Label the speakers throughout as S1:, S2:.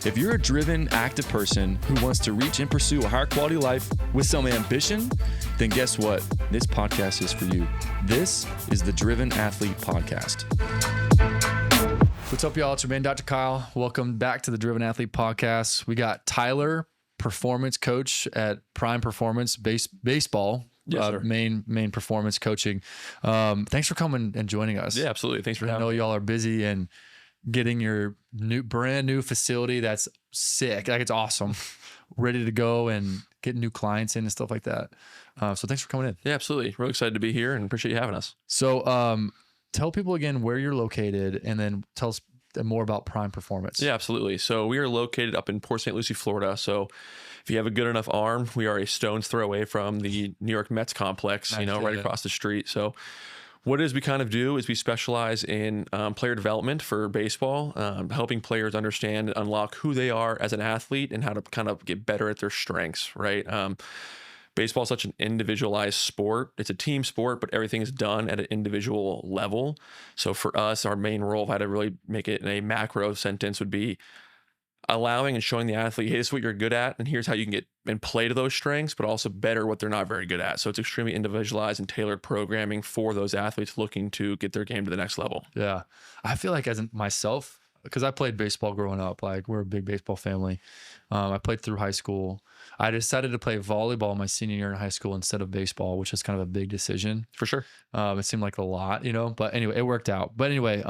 S1: If you're a driven, active person who wants to reach and pursue a higher quality life with some ambition, then guess what? This podcast is for you. This is the Driven Athlete Podcast. What's up, y'all? It's your man, Dr. Kyle. Welcome back to the Driven Athlete Podcast. We got Tyler, performance coach at Prime Performance Baseball.
S2: Yes,
S1: main performance coaching. Thanks for coming and joining us.
S2: Yeah, absolutely. Thanks for having me.
S1: I know y'all are busy and getting your brand new facility that's sick. Like, it's awesome. Ready to go and getting new clients in and stuff like that. So thanks for coming in.
S2: Yeah, absolutely. Really excited to be here and appreciate you having us.
S1: So tell people again where you're located and then tell us more about Prime Performance.
S2: Yeah, absolutely. So we are located up in Port St. Lucie, Florida. So if you have a good enough arm, we are a stone's throw away from the New York Mets complex, right across the street. So what it is we kind of do is we specialize in player development for baseball, helping players understand and unlock who they are as an athlete and how to kind of get better at their strengths, right? Baseball is such an individualized sport. It's a team sport, but everything is done at an individual level. So for us, our main role, if I had to really make it in a macro sentence, would be allowing and showing the athlete, hey, this is what you're good at, and here's how you can get and play to those strengths, but also better what they're not very good at. So it's extremely individualized and tailored programming for those athletes looking to get their game to the next level.
S1: Yeah. I feel like as myself, because I played baseball growing up, like we're a big baseball family. I played through high school. I decided to play volleyball my senior year in high school instead of baseball, which is kind of a big decision.
S2: For sure.
S1: It seemed like a lot, but anyway, it worked out. But anyway,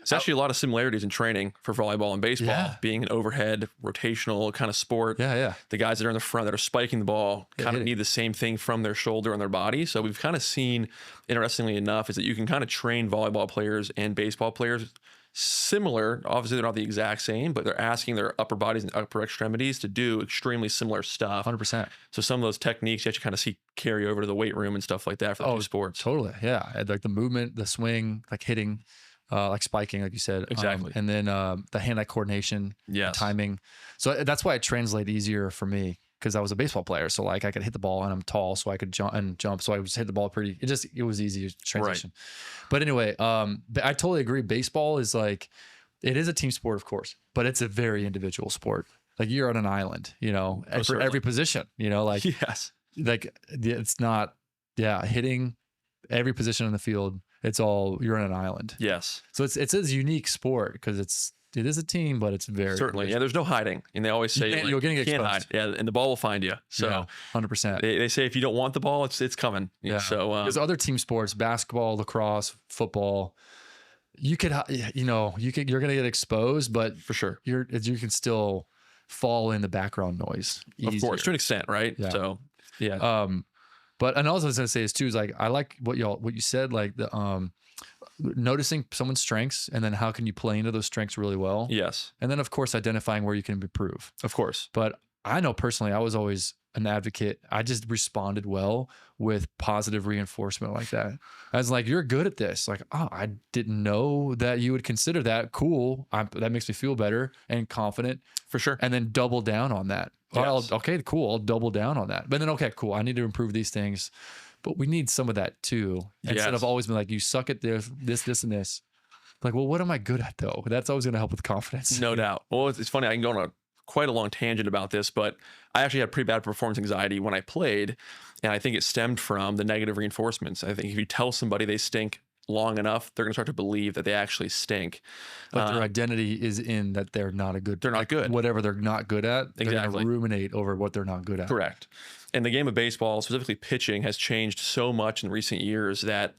S2: it's actually a lot of similarities in training for volleyball and baseball, being an overhead, rotational kind of sport.
S1: Yeah.
S2: The guys that are in the front that are spiking the ball kind of need the same thing from their shoulder and their body. So we've kind of seen, interestingly enough, is that you can kind of train volleyball players and baseball players similar. Obviously, they're not the exact same, but they're asking their upper bodies and upper extremities to do extremely similar stuff.
S1: 100%.
S2: So some of those techniques you actually kind of see carry over to the weight room and stuff like that for the two sports.
S1: Totally. Yeah. Like the movement, the swing, like hitting, like spiking, like you said.
S2: Exactly.
S1: And then the hand-eye coordination, timing. So that's why it translates easier for me because I was a baseball player. So like I could hit the ball and I'm tall, so I could jump. So I just hit the ball it was easy to transition. Right. But anyway, but I totally agree. Baseball is like, it is a team sport, of course, but it's a very individual sport. Like you're on an island, for every position, like,
S2: yes,
S1: like it's not, hitting every position in the field. It's all, you're on an island.
S2: Yes.
S1: So it's a unique sport because it is a team, but it's very
S2: certainly. Yeah, there's no hiding, and they always say
S1: you're getting exposed.
S2: Can't hide. Yeah, and the ball will find you. So
S1: 100%.
S2: They say if you don't want the ball, it's coming.
S1: Yeah.
S2: So
S1: there's other team sports: basketball, lacrosse, football. You could, you're gonna get exposed, but
S2: for sure,
S1: you can still fall in the background noise.
S2: Of course, to an extent, right?
S1: Yeah.
S2: So yeah.
S1: But and also I was gonna say is too is like I like what you said, like the noticing someone's strengths and then how can you play into those strengths really well.
S2: Yes.
S1: And then of course identifying where you can improve.
S2: Of course.
S1: But I know personally I was always an advocate. I just responded well with positive reinforcement like that. I was like, you're good at this. Like, oh, I didn't know that you would consider that. Cool. That makes me feel better and confident.
S2: For sure.
S1: And then double down on that.
S2: Yes.
S1: Okay, cool. I'll double down on that. But then, okay, cool. I need to improve these things. But we need some of that too. Instead of always being like, you suck at this, and this. Like, well, what am I good at though? That's always going to help with confidence.
S2: No doubt. Well, it's funny. I can go on quite a long tangent about this, but I actually had pretty bad performance anxiety when I played. And I think it stemmed from the negative reinforcements. I think if you tell somebody they stink long enough, they're going to start to believe that they actually stink.
S1: But their identity is in that they're not good. Whatever they're not good at, they're going to ruminate over what they're not good at.
S2: Correct. And the game of baseball, specifically pitching, has changed so much in recent years that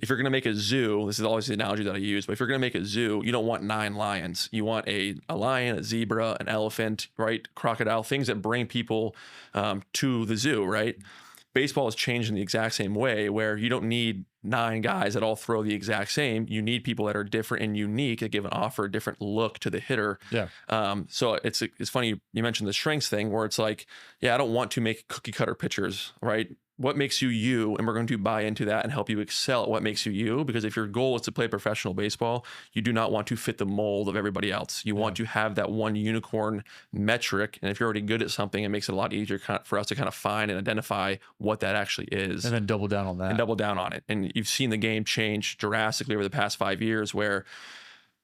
S2: if you're going to make a zoo, this is always the analogy that I use, but if you're going to make a zoo, you don't want 9 lions. You want a lion, a zebra, an elephant, right? Crocodile, things that bring people to the zoo, right? Baseball has changed in the exact same way where you don't need 9 guys that all throw the exact same. You need people that are different and unique that offer a different look to the hitter.
S1: Yeah.
S2: So it's funny you mentioned the strengths thing where it's like, I don't want to make cookie cutter pitchers, right? What makes you you, and we're going to buy into that and help you excel at what makes you you. Because if your goal is to play professional baseball, you do not want to fit the mold of everybody else. You want to have that one unicorn metric. And if you're already good at something, it makes it a lot easier for us to kind of find and identify what that actually is.
S1: And then double down on that.
S2: And double down on it. And you've seen the game change drastically over the past 5 years where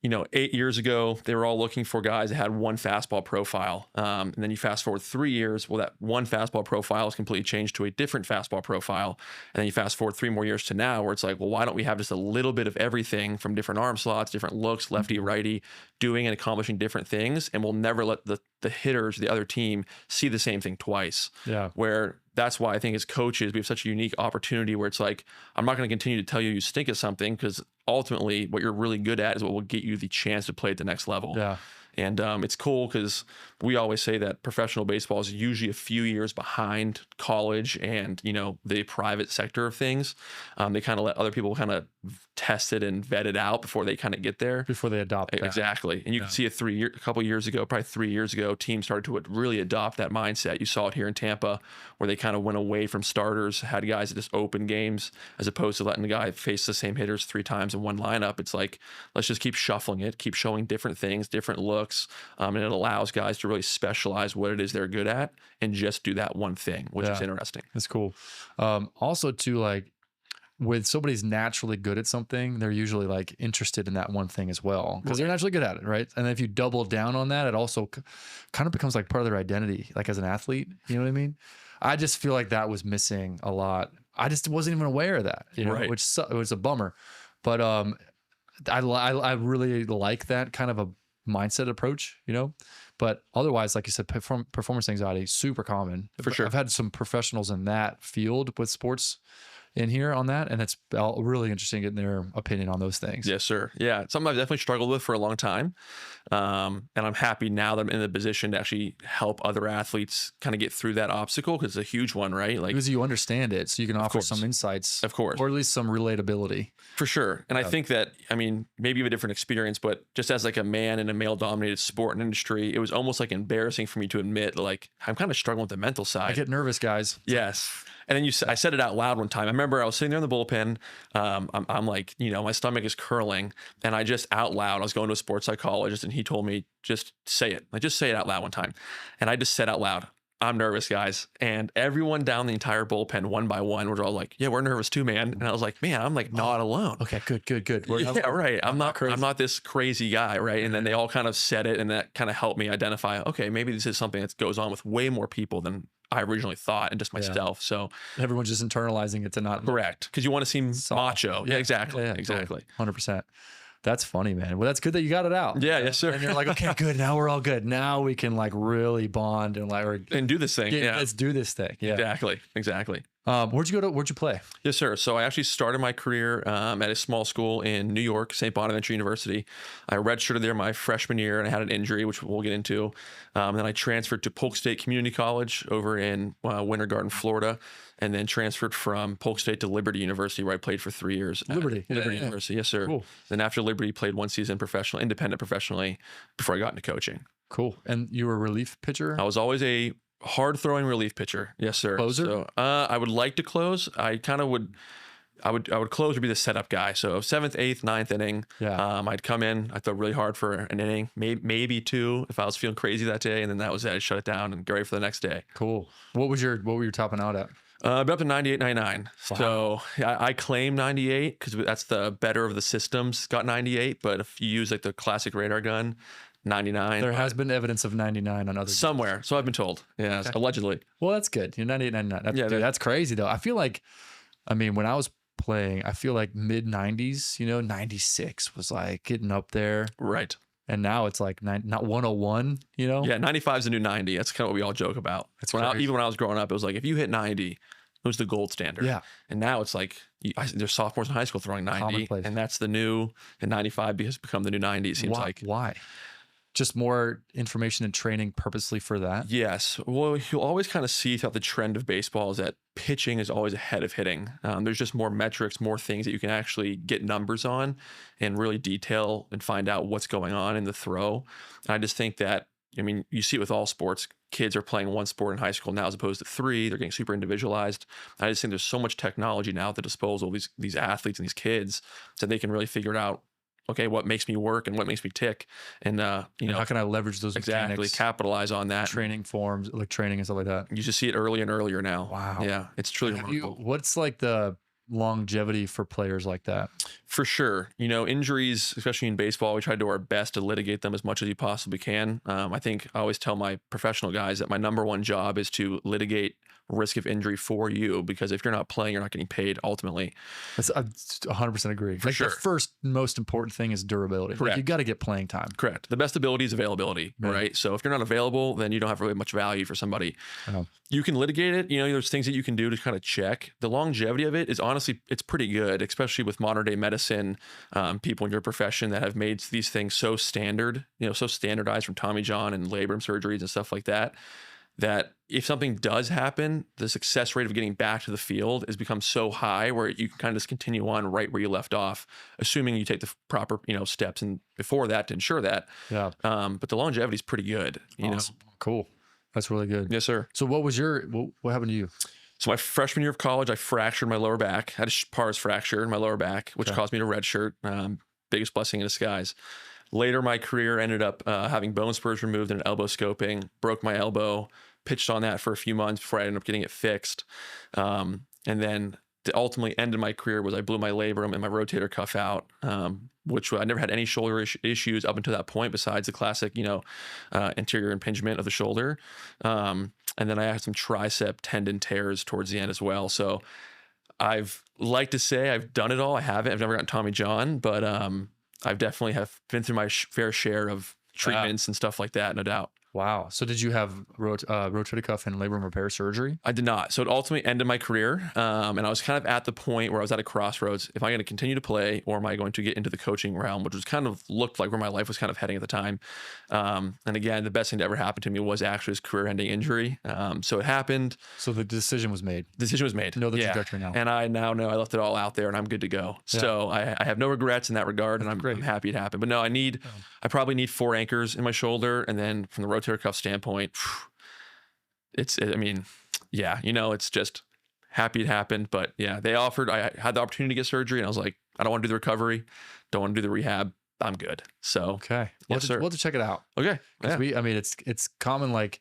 S2: 8 years ago, they were all looking for guys that had one fastball profile. And then you fast forward 3 years, well, that one fastball profile has completely changed to a different fastball profile. And then you fast forward 3 more years to now, where it's like, well, why don't we have just a little bit of everything from different arm slots, different looks, lefty, righty, doing and accomplishing different things. And we'll never let the hitters, the other team, see the same thing twice.
S1: Yeah.
S2: Where that's why I think as coaches, we have such a unique opportunity where it's like, I'm not going to continue to tell you stink at something, because ultimately what you're really good at is what will get you the chance to play at the next level.
S1: Yeah.
S2: And it's cool because we always say that professional baseball is usually a few years behind college and, the private sector of things. They kind of let other people kind of test it and vet it out before they kind of get there.
S1: Before they adopt that.
S2: Exactly. And you can see a couple years ago, probably 3 years ago, teams started to really adopt that mindset. You saw it here in Tampa, where they kind of went away from starters, had guys that just open games, as opposed to letting the guy face the same hitters 3 times in one lineup. It's like, let's just keep shuffling it, keep showing different things, different looks. And it allows guys to really specialize what it is they're good at and just do that one thing, which is interesting.
S1: That's cool. Also too, like, when somebody's naturally good at something, they're usually like interested in that one thing as well, because they're naturally good at it, right? And if you double down on that, it also kind of becomes like part of their identity, like as an athlete. You know what I mean? I just feel like that was missing a lot. I just wasn't even aware of that, which it was a bummer. But I really like that kind of a mindset approach, but otherwise, like you said, performance anxiety, super common
S2: for sure.
S1: I've had some professionals in that field with sports in here on that, and it's really interesting getting their opinion on those things.
S2: Yes, sir. Yeah, something I've definitely struggled with for a long time, and I'm happy now that I'm in the position to actually help other athletes kind of get through that obstacle, because it's a huge one, right? Like,
S1: because you understand it, so you can offer some insights,
S2: of course,
S1: or at least some relatability.
S2: For sure. And I think that, maybe you have a different experience, but just as like a man in a male-dominated sport and industry, it was almost like embarrassing for me to admit, like, I'm kind of struggling with the mental side.
S1: I get nervous, guys.
S2: Yes. And then I said it out loud one time. I remember I was sitting there in the bullpen. I'm like, my stomach is curling. And I just out loud, I was going to a sports psychologist, and he told me, just say it. Like, just say it out loud one time. And I just said out loud, I'm nervous, guys. And everyone down the entire bullpen, one by one, were all like, yeah, we're nervous too, man. And I was like, man, I'm like not alone.
S1: Okay, good.
S2: Right. I'm not
S1: crazy.
S2: I'm not this crazy guy, right? And then they all kind of said it, and that kind of helped me identify, okay, maybe this is something that goes on with way more people than I originally thought, and just myself. So
S1: everyone's just internalizing it to not
S2: correct, because you want to seem macho. Yeah, exactly.
S1: Yeah,
S2: exactly.
S1: 100%. That's funny, man. Well, that's good that you got it out.
S2: Yeah, yes, sir.
S1: And you're like, okay, good. Now we're all good. Now we can like really bond and
S2: do this thing.
S1: Let's do this thing. Yeah,
S2: exactly.
S1: Where'd you play?
S2: Yes, sir. So I actually started my career at a small school in New York, St. Bonaventure University. I redshirted there my freshman year, and I had an injury, which we'll get into. Then I transferred to Polk State Community College over in Winter Garden, Florida, and then transferred from Polk State to Liberty University, where I played for 3 years.
S1: Liberty
S2: University. Yes, sir.
S1: Cool. Then
S2: after Liberty, played 1 season independent professionally before I got into coaching.
S1: Cool. And you were a relief pitcher?
S2: I was always a hard throwing relief pitcher. Yes, sir.
S1: Closer?
S2: So I would like to close. I kind of would. I would close or be the setup guy. So 7th, 8th, 9th inning.
S1: Yeah.
S2: I'd come in. I'd throw really hard for an inning, maybe 2 if I was feeling crazy that day, and then that was it. I'd shut it down and get ready for the next day.
S1: Cool. What were you topping out at?
S2: Up to 98, 99.
S1: Wow.
S2: So I claim 98 because that's the better of the systems. Got 98, but if you use like the classic radar gun, 99.
S1: There has been evidence of 99 on other
S2: somewhere.
S1: games.
S2: So I've been told. Yeah, okay. Allegedly.
S1: Well, that's good. You're 98, 99. That's crazy though. I feel like, when I was playing, I feel like mid 90s, 96 was like getting up there.
S2: Right.
S1: And now it's like not 101,
S2: Yeah, 95 is the new 90. That's kind of what we all joke about. Even when I was growing up, it was like, if you hit 90, it was the gold standard.
S1: Yeah.
S2: And now it's like, there's sophomores in high school throwing 90. And that's the new, and 95 has become the new 90, it seems like.
S1: Why? Just more information and training purposely for that?
S2: Yes. Well, you'll always kind of see throughout the trend of baseball is that pitching is always ahead of hitting. There's just more metrics, more things that you can actually get numbers on and really detail and find out what's going on in the throw. And I just think that, you see it with all sports. Kids are playing one sport in high school now as opposed to 3. They're getting super individualized. I just think there's so much technology now at the disposal of these athletes and these kids so they can really figure it out. Okay, what makes me work and what makes me tick, and how
S1: can I leverage those mechanics,
S2: capitalize on that
S1: training forms, like training and stuff like that.
S2: You just see it earlier and earlier now.
S1: Wow,
S2: yeah, it's truly remarkable.
S1: What's like the longevity for players like that?
S2: For sure. Injuries, especially in baseball, we try to do our best to litigate them as much as you possibly can. I think I always tell my professional guys that my number one job is to litigate risk of injury for you, because if you're not playing, you're not getting paid ultimately.
S1: I 100% agree.
S2: For sure.
S1: The first most important thing is durability.
S2: Correct.
S1: You got to get playing time.
S2: Correct. The best ability is availability, right? So if you're not available, then you don't have really much value for somebody. You can litigate it. There's things that you can do to kind of check. The longevity of it is honestly, it's pretty good, especially with modern day medicine, people in your profession that have made these things so standard, so standardized from Tommy John and labrum surgeries and stuff like that, that if something does happen, the success rate of getting back to the field has become so high where you can kind of just continue on right where you left off, assuming you take the proper, steps and before that to ensure that.
S1: Yeah.
S2: But the longevity is pretty good.
S1: Awesome. Cool. That's really good.
S2: Yes, sir.
S1: So what happened to you?
S2: So my freshman year of college, I fractured my lower back. I had a pars fracture in my lower back, which caused me to redshirt. Biggest blessing in disguise. Later, my career ended up having bone spurs removed and elbow scoping, broke my elbow, pitched on that for a few months before I ended up getting it fixed. And then the ultimately end of my career was I blew my labrum and my rotator cuff out, which I never had any shoulder issues up until that point, besides the classic, anterior impingement of the shoulder. And then I had some tricep tendon tears towards the end as well. So I've like to say I've done it all. I haven't. I've never gotten Tommy John, but I've definitely have been through my fair share of treatments and stuff like that, no doubt.
S1: Wow. So did you have rotator cuff and labrum repair surgery?
S2: I did not. So it ultimately ended my career. And I was kind of at the point where I was at a crossroads. Am I going to continue to play, or am I going to get into the coaching realm, which was kind of looked like where my life was kind of heading at the time. And again, the best thing that ever happened to me was actually this career-ending injury. So it happened.
S1: So the decision was made.
S2: Decision was made.
S1: Know the trajectory now.
S2: And I now know I left it all out there and I'm good to go. Yeah. So I have no regrets in that regard. And I'm happy it happened. But no, I probably need 4 anchors in my shoulder. And then from the rotator cuff standpoint, it's just happy it happened. But yeah, I had the opportunity to get surgery and I was like, I don't want to do the recovery, don't want to do the rehab, I'm good. So
S1: okay,
S2: we'll have
S1: to check it out.
S2: Okay.
S1: Yeah. It's common, like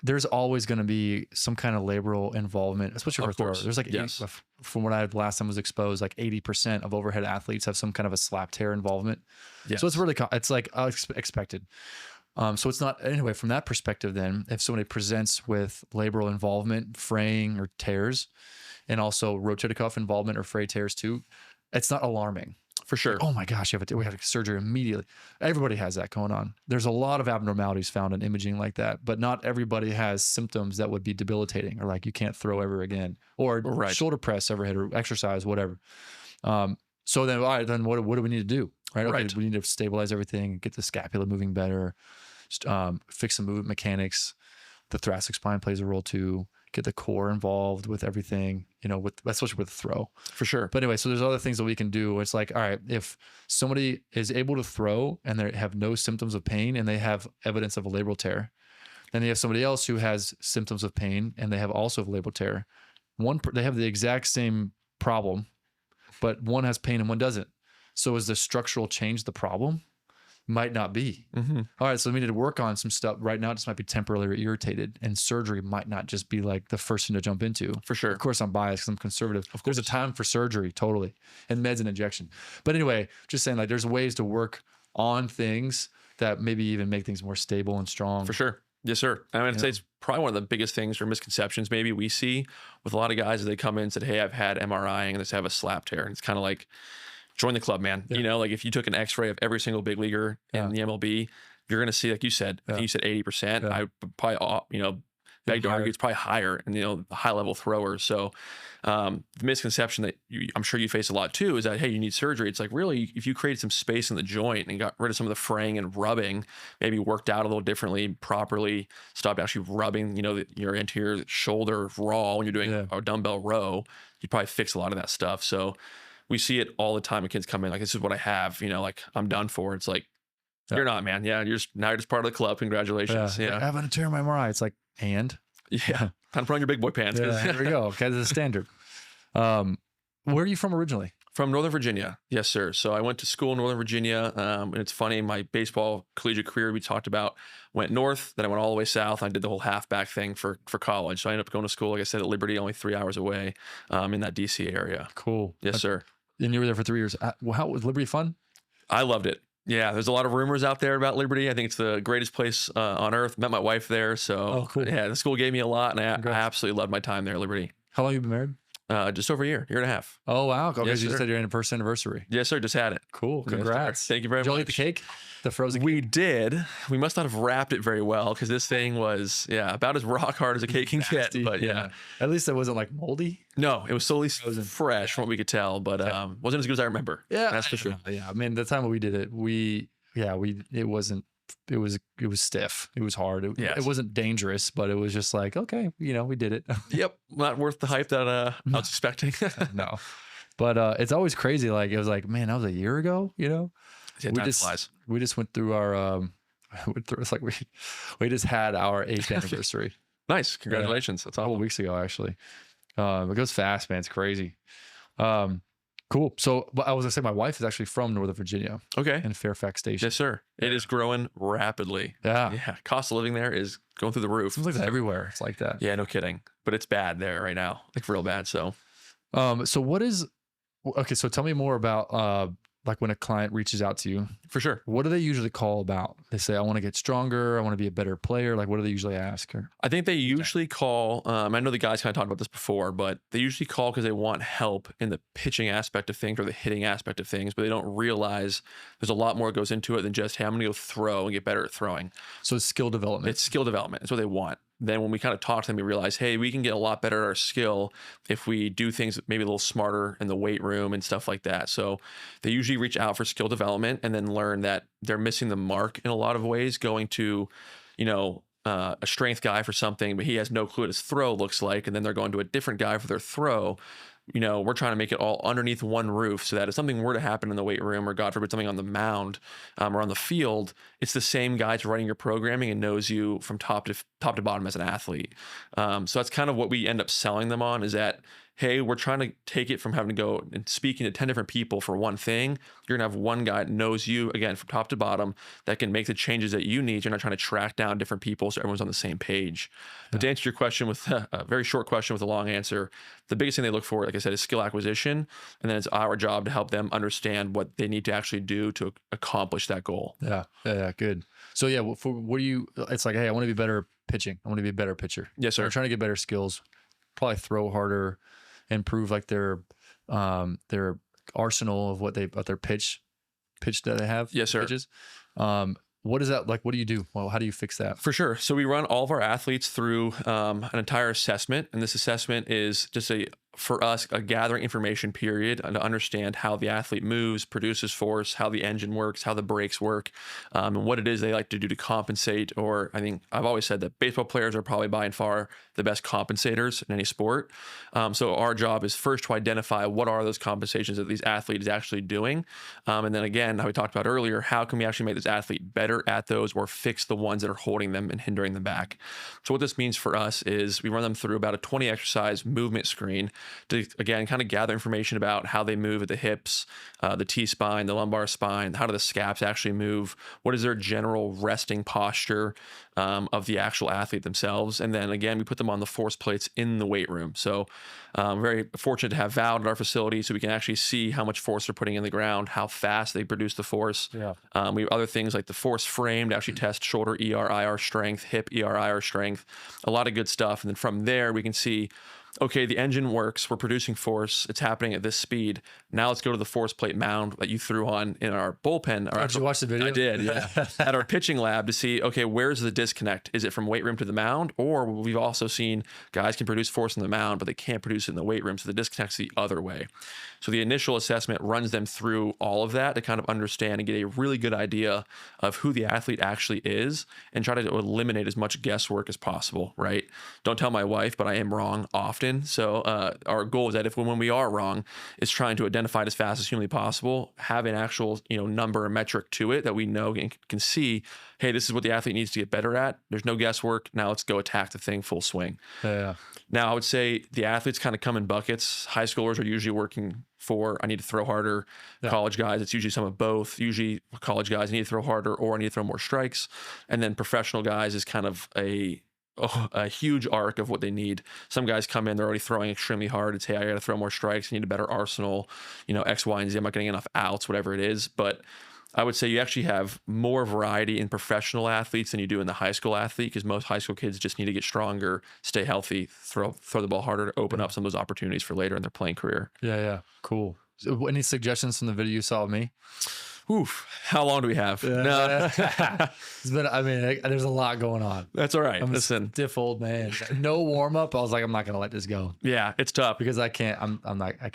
S1: there's always going to be some kind of labral involvement, especially for throwers. There's like from what I had last time was exposed, like 80% of overhead athletes have some kind of a slap tear involvement. Yes. So it's really it's like expected. So it's not, anyway, from that perspective, then if somebody presents with labral involvement, fraying or tears, and also rotator cuff involvement or fray tears too, it's not alarming.
S2: For sure.
S1: Like, oh my gosh, we have surgery immediately. Everybody has that going on. There's a lot of abnormalities found in imaging like that, but not everybody has symptoms that would be debilitating, or like you can't throw ever again, or shoulder press overhead or exercise, whatever. So then, all right, then what do we need to do? Right. Okay, we need to stabilize everything, get the scapula moving better, fix some movement mechanics. The thoracic spine plays a role too. Get the core involved with everything, especially with the throw. For sure. But anyway, so there's other things that we can do. It's like, all right, if somebody is able to throw and they have no symptoms of pain and they have evidence of a labral tear, then you have somebody else who has symptoms of pain and they have also a labral tear. They have the exact same problem, but one has pain and one doesn't. So is the structural change the problem? Might not be. Mm-hmm. All right, so we need to work on some stuff right now. It just might be temporarily irritated, and surgery might not just be like the first thing to jump into. For sure. Of course, I'm biased because I'm conservative. Of course, there's a time for surgery, totally, and meds and injection. But anyway, just saying, like, there's ways to work on things that maybe even make things more stable and strong. For sure. Yes, sir. I mean, I'd say it's probably one of the biggest things or misconceptions maybe we see with a lot of guys as they come in and said, hey, I've had MRI and they have a slap tear. And it's kind of like, join the club, man. Yeah. Like if you took an x-ray of every single big leaguer in the MLB, you're going to see, like you said, I think you said 80%. I probably, beg to argue it's probably higher in, the high level throwers. So the misconception that I'm sure you face a lot too is that, hey, you need surgery. It's like, really, if you created some space in the joint and got rid of some of the fraying and rubbing, maybe worked out a little differently, properly stopped actually rubbing, your anterior shoulder raw when you're doing a dumbbell row, you'd probably fix a lot of that stuff. So we see it all the time when kids come in, like, this is what I have, like, I'm done for. It's like, you're not, man. Yeah. You're just part of the club. Congratulations. Yeah. I have a tear in my MRI. It's like, and? Yeah. Time to put on your big boy pants. Yeah, there we go. Okay. This is standard. Where are you from originally?
S2: From Northern Virginia. Yes, sir. So I went to school in Northern Virginia. And it's funny, my baseball collegiate career we talked about went north, then I went all the way south. I did the whole halfback thing for college. So I ended up going to school, like I said, at Liberty, only 3 hours away, in that DC area.
S1: Cool.
S2: Yes, sir.
S1: And you were there for 3 years. How was Liberty fun?
S2: I loved it. Yeah, there's a lot of rumors out there about Liberty. I think it's the greatest place on earth. Met my wife there. So
S1: cool.
S2: Yeah, the school gave me a lot, and I absolutely loved my time there at Liberty.
S1: How long have you been married?
S2: Just over a year and a half.
S1: Oh, wow. Okay,
S2: Yes,
S1: you
S2: sir.
S1: said your first anniversary.
S2: Yes, sir. Just had it.
S1: Cool. Congrats.
S2: Yes, thank you very
S1: Did
S2: much.
S1: you eat the cake? The frozen cake?
S2: We did. We must not have wrapped it very well because this thing was, about as rock hard as a cake can get. But yeah.
S1: At least it wasn't like moldy.
S2: No, it was solely fresh from what we could tell, but wasn't as good as I remember.
S1: Yeah.
S2: That's for sure.
S1: Yeah. I mean, the time we did it, it was stiff. It was hard. It wasn't dangerous, but it was just like, okay, we did it.
S2: Yep. Not worth the hype that I was expecting.
S1: No. But it's always crazy. Like, it was like, man, that was a year ago,
S2: Yeah,
S1: we just went through our, it's like we just had our 8th anniversary.
S2: Nice. Congratulations. That's
S1: a couple weeks ago, actually. It goes fast, man. It's crazy. Cool. So I was gonna say my wife is actually from Northern Virginia.
S2: Okay.
S1: In Fairfax Station.
S2: Yes, sir. It is growing rapidly.
S1: Yeah.
S2: Yeah. Cost of living there is going through the roof.
S1: Seems like that everywhere. It's like that.
S2: Yeah, no kidding. But it's bad there right now. Like real bad. So
S1: so tell me more about like when a client reaches out to you.
S2: For sure.
S1: What do they usually call about? They say, I want to get stronger. I want to be a better player. Like, what do they usually ask?
S2: I think they usually call, I know the guys kind of talked about this before, but they usually call because they want help in the pitching aspect of things or the hitting aspect of things, but they don't realize there's a lot more that goes into it than just, hey, I'm going to go throw and get better at throwing.
S1: So it's skill development.
S2: It's skill development. It's what they want. Then when we kind of talk to them, we realize, hey, we can get a lot better at our skill if we do things maybe a little smarter in the weight room and stuff like that. So they usually reach out for skill development and then learn that they're missing the mark in a lot of ways, going to, a strength guy for something, but he has no clue what his throw looks like. And then they're going to a different guy for their throw. We're trying to make it all underneath one roof so that if something were to happen in the weight room or God forbid something on the mound or on the field, it's the same guy that's writing your programming and knows you from top to bottom as an athlete. So that's kind of what we end up selling them on, is that, hey, we're trying to take it from having to go and speaking to 10 different people for one thing. You're going to have one guy that knows you, again, from top to bottom, that can make the changes that you need. You're not trying to track down different people so everyone's on the same page. Yeah. But to answer your question with a very short question with a long answer, the biggest thing they look for, like I said, is skill acquisition. And then it's our job to help them understand what they need to actually do to accomplish that goal.
S1: Yeah, good. So yeah, it's like, hey, I want to be better at pitching. I want to be a better pitcher.
S2: Yes, sir.
S1: They're trying to get better skills, probably throw harder, improve like their arsenal of their pitch that they have.
S2: Yes, sir.
S1: Pitches. What is that like? What do you do? Well, how do you fix that?
S2: For sure. So we run all of our athletes through an entire assessment, and this assessment is just for us, a gathering information period to understand how the athlete moves, produces force, how the engine works, how the brakes work, and what it is they like to do to compensate. Or I think I've always said that baseball players are probably by and far the best compensators in any sport. So our job is first to identify what are those compensations that these athletes are actually doing. And then again, how we talked about earlier, how can we actually make this athlete better at those or fix the ones that are holding them and hindering them back? So what this means for us is we run them through about a 20 exercise movement screen to, again, kind of gather information about how they move at the hips, the T-spine, the lumbar spine, how do the scaps actually move, what is their general resting posture of the actual athlete themselves. And then again, we put them on the force plates in the weight room. So very fortunate to have Val at our facility so we can actually see how much force they're putting in the ground, how fast they produce the force.
S1: Yeah.
S2: We have other things like the force frame to actually test shoulder ER/IR strength, hip ER/IR strength, a lot of good stuff. And then from there, we can see, okay, the engine works. We're producing force. It's happening at this speed. Now let's go to the force plate mound that you threw on in our bullpen.
S1: Did you watch the video?
S2: I did, yeah. At our pitching lab to see, okay, where's the disconnect? Is it from weight room to the mound? Or we've also seen guys can produce force in the mound, but they can't produce it in the weight room. So the disconnect's the other way. So the initial assessment runs them through all of that to kind of understand and get a really good idea of who the athlete actually is and try to eliminate as much guesswork as possible, right? Don't tell my wife, but I am wrong often. often. So our goal is that if when we are wrong, is trying to identify it as fast as humanly possible, have an actual number or metric to it that we know and can see, hey, this is what the athlete needs to get better at. There's no guesswork. Now let's go attack the thing full swing.
S1: Yeah.
S2: Now I would say the athletes kind of come in buckets. High schoolers are usually working for, I need to throw harder.
S1: Yeah.
S2: College guys, it's usually some of both. Usually college guys, I need to throw harder or I need to throw more strikes. And then professional guys is kind of a huge arc of what they need. Some guys come in, they're already throwing extremely hard. It's, hey, I got to throw more strikes. I need a better arsenal, X, Y, and Z. I'm not getting enough outs, whatever it is. But I would say you actually have more variety in professional athletes than you do in the high school athlete, because most high school kids just need to get stronger, stay healthy, throw the ball harder to open up some of those opportunities for later in their playing career.
S1: Yeah. Cool. So any suggestions from the video you saw of me?
S2: Oof. How long do we have? No.
S1: It's been, there's a lot going on.
S2: That's all right.
S1: I'm
S2: Listen,
S1: a stiff old man. No warm up. I was like, I'm not going to let this go.
S2: Yeah, it's tough
S1: because I can't